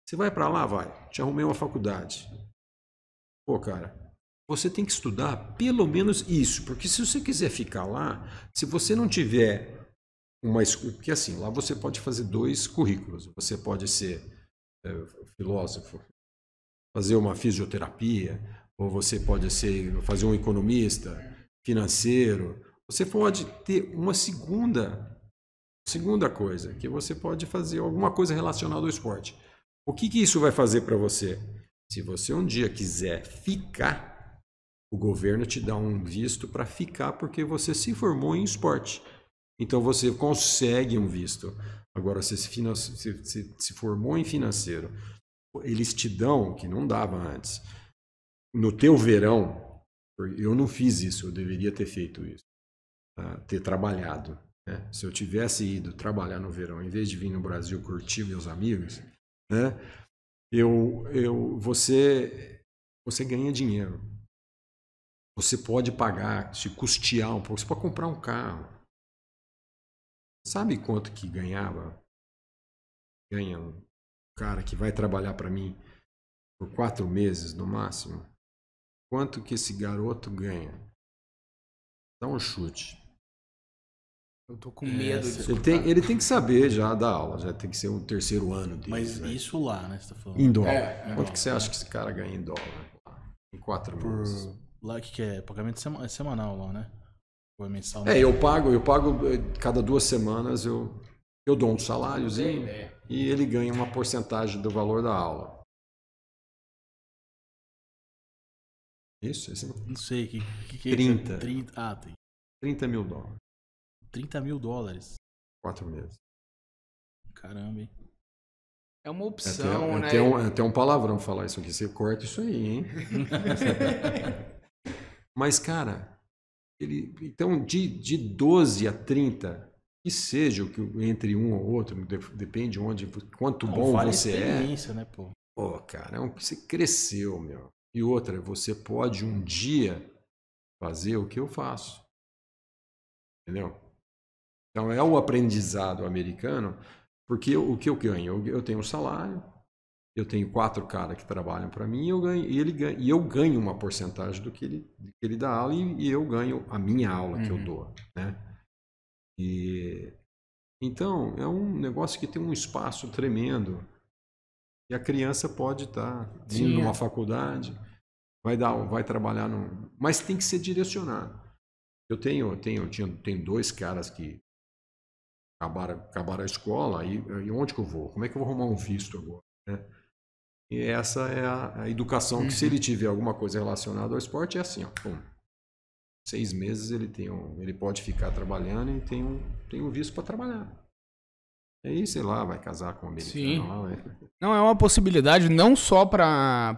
Você vai para lá? Vai. Te arrumei uma faculdade. Pô, cara, você tem que estudar pelo menos isso. Porque se você quiser ficar lá, se você não tiver porque assim, lá você pode fazer 2 currículos. Você pode ser filósofo, fazer uma fisioterapia, ou você pode fazer um economista, financeiro. Você pode ter uma segunda coisa, que você pode fazer alguma coisa relacionada ao esporte. O que isso vai fazer para você? Se você um dia quiser ficar, o governo te dá um visto para ficar porque você se formou em esporte. Então você consegue um visto. Agora, se formou em financeiro, eles te dão, que não dava antes, no teu verão. Eu não fiz isso, eu deveria ter feito isso, ter trabalhado. Né? Se eu tivesse ido trabalhar no verão, em vez de vir no Brasil curtir meus amigos, né? Você ganha dinheiro. Você pode pagar, se custear um pouco, você pode comprar um carro. Sabe quanto que ganha um cara que vai trabalhar para mim por 4 meses no máximo? Quanto que esse garoto ganha? Dá um chute. Eu tô com medo disso. Ele tem que saber já da aula, já tem que ser o 3º ano dele. Mas isso lá, né? Você tá falando. Em dólar. Quanto que você acha que esse cara ganha em dólar? Em 4 meses. Lá que é pagamento semanal lá, né? Ou é mensal? Eu pago cada 2 semanas eu dou um saláriozinho e ele ganha uma porcentagem do valor da aula. Isso? Não sei, que 30. É 30. Ah, tem. $30 mil. $30 mil. 4 meses. Caramba, hein? É uma opção, né? Até um palavrão falar isso aqui. Você corta isso aí, hein? Mas, cara, então de 12 a 30, que seja entre um ou outro, depende quanto bom você é. Né, pô? Pô, cara, você cresceu, meu. E outra, você pode um dia fazer o que eu faço. Entendeu? Então é o aprendizado americano, porque o que eu ganho? Eu tenho um salário, eu tenho 4 caras que trabalham para mim, e eu ganho uma porcentagem do que ele dá aula e eu ganho a minha aula que eu dou, né? Então é um negócio que tem um espaço tremendo e a criança pode estar indo numa faculdade, vai trabalhar mas tem que ser direcionado. Eu tenho 2 caras que acabaram a escola e onde que eu vou? Como é que eu vou arrumar um visto agora, né? E essa é a educação que, se ele tiver alguma coisa relacionada ao esporte, é assim, ó, pum, 6 meses ele pode ficar trabalhando e tem um visto para trabalhar. Aí, sei lá, vai casar com um americano lá. Não, é uma possibilidade não só para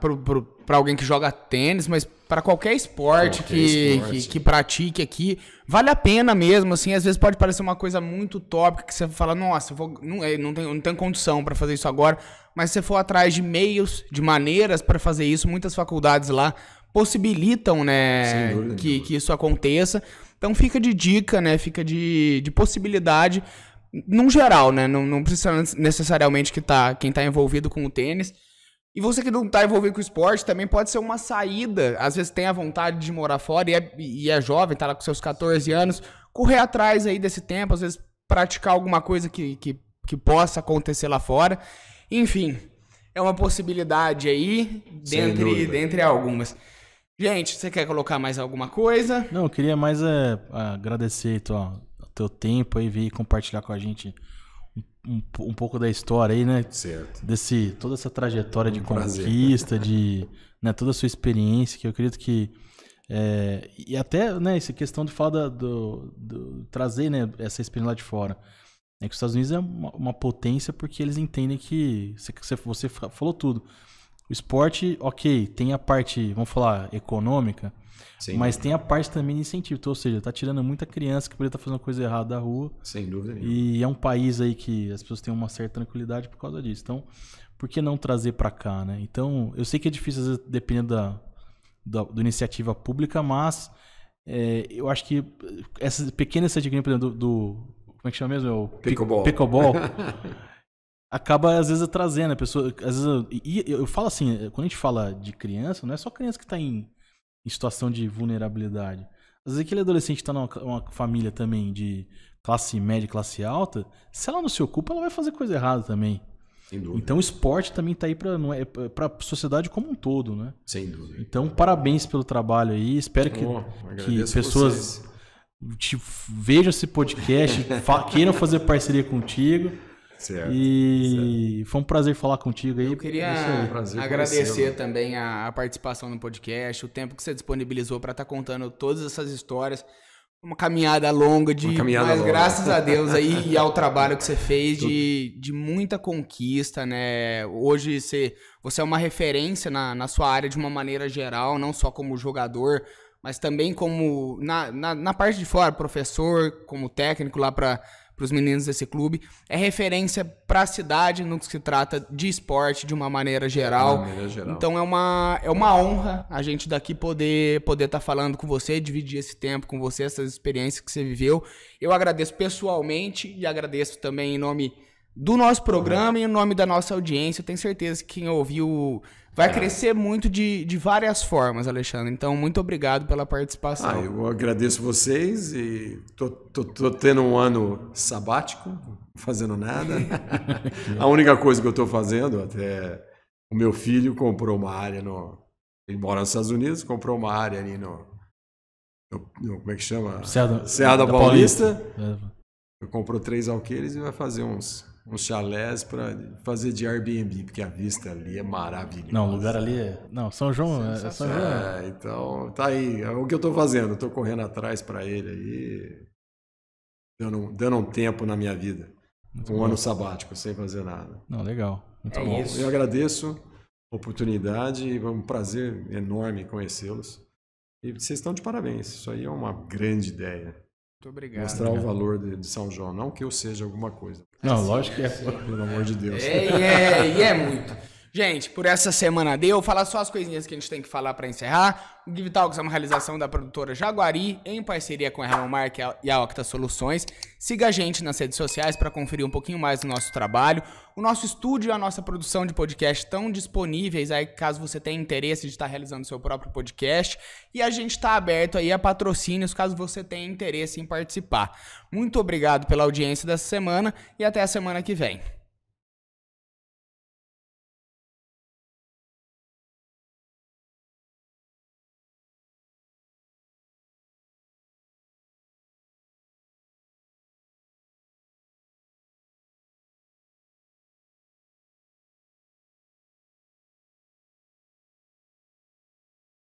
alguém que joga tênis, mas para qualquer esporte que pratique aqui. Vale a pena mesmo, assim, às vezes pode parecer uma coisa muito utópica, que você fala, nossa, não tem condição para fazer isso agora, mas se você for atrás de meios, de maneiras para fazer isso, muitas faculdades lá possibilitam, né, que isso aconteça. Então fica de dica, né? Fica de possibilidade, num geral, né? Não precisa necessariamente quem tá envolvido com o tênis. E você que não tá envolvido com o esporte, também pode ser uma saída. Às vezes tem a vontade de morar fora e é jovem, tá lá com seus 14 anos. Correr atrás aí desse tempo, às vezes praticar alguma coisa que possa acontecer lá fora. Enfim, é uma possibilidade aí, dentre algumas. Gente, você quer colocar mais alguma coisa? Não, eu queria mais agradecer o teu tempo aí, vir compartilhar com a gente um pouco da história aí, né? Certo. Toda essa trajetória de prazer. conquista, né, toda a sua experiência, que eu acredito que... e até, né, essa questão de falar trazer, né, essa experiência lá de fora. É que os Estados Unidos é uma potência porque eles entendem que... Você falou tudo. O esporte, ok, tem a parte, vamos falar, econômica, Sim. mas tem a parte também de incentivo. Então, ou seja, tá tirando muita criança que poderia estar fazendo coisa errada da rua. Sem dúvida nenhuma. E é um país aí que as pessoas têm uma certa tranquilidade por causa disso. Então, por que não trazer para cá, né? Então, eu sei que é difícil, às vezes, dependendo da iniciativa pública, mas eu acho que essa pequena iniciativa, por exemplo, como é que chama mesmo? O Pickleball. Acaba, às vezes, trazendo a pessoa... Às vezes, eu falo assim, quando a gente fala de criança, não é só criança que está em situação de vulnerabilidade. Às vezes, aquele adolescente está numa família também de classe média, classe alta, se ela não se ocupa, ela vai fazer coisa errada também. Sem dúvida. Então, o esporte também está aí para a sociedade como um todo, né? Sem dúvida. Então, parabéns pelo trabalho aí. Espero que pessoas vejam esse podcast, queiram fazer parceria contigo. Certo. E foi um prazer falar contigo aí. Eu queria agradecer também a participação no podcast, o tempo que você disponibilizou para estar contando todas essas histórias. Uma caminhada longa, mas graças a Deus aí e ao trabalho que você fez de muita conquista, né? Hoje você é uma referência na sua área de uma maneira geral, não só como jogador, mas também como na parte de fora, professor, como técnico lá para os meninos desse clube. É referência para a cidade no que se trata de esporte de uma maneira geral. Então é uma honra a gente daqui poder estar falando com você, dividir esse tempo com você, essas experiências que você viveu. Eu agradeço pessoalmente e agradeço também em nome do nosso programa e em nome da nossa audiência. Eu tenho certeza que quem ouviu vai crescer muito de várias formas, Alexandre. Então, muito obrigado pela participação. Eu agradeço vocês e tô tendo um ano sabático, fazendo nada. A única coisa que eu tô fazendo, até o meu filho comprou uma área ele mora nos Estados Unidos, comprou uma área ali no como é que chama? Serra da Paulista. Comprou 3 alqueires e vai fazer uns chalés para fazer de Airbnb, porque a vista ali é maravilhosa. Não, o lugar ali Não, São João é São João. Então, tá aí. É o que eu tô fazendo. Tô correndo atrás para ele aí. Dando um tempo na minha vida. Um ano sabático, sem fazer nada. Não, legal. Muito bom. Isso. Eu agradeço a oportunidade e é um prazer enorme conhecê-los. E vocês estão de parabéns. Isso aí é uma grande ideia. Muito obrigado. Mostrar o valor de São João. Não que eu seja alguma coisa. Não, lógico que é. Pelo amor de Deus. E é muito. Gente, por essa semana deu. Falar só as coisinhas que a gente tem que falar para encerrar. O Give Talks é uma realização da produtora Jaguari, em parceria com a Hello Mark e a Octa Soluções. Siga a gente nas redes sociais para conferir um pouquinho mais do nosso trabalho. O nosso estúdio e a nossa produção de podcast estão disponíveis aí caso você tenha interesse de estar realizando seu próprio podcast. E a gente está aberto aí a patrocínios caso você tenha interesse em participar. Muito obrigado pela audiência dessa semana e até a semana que vem.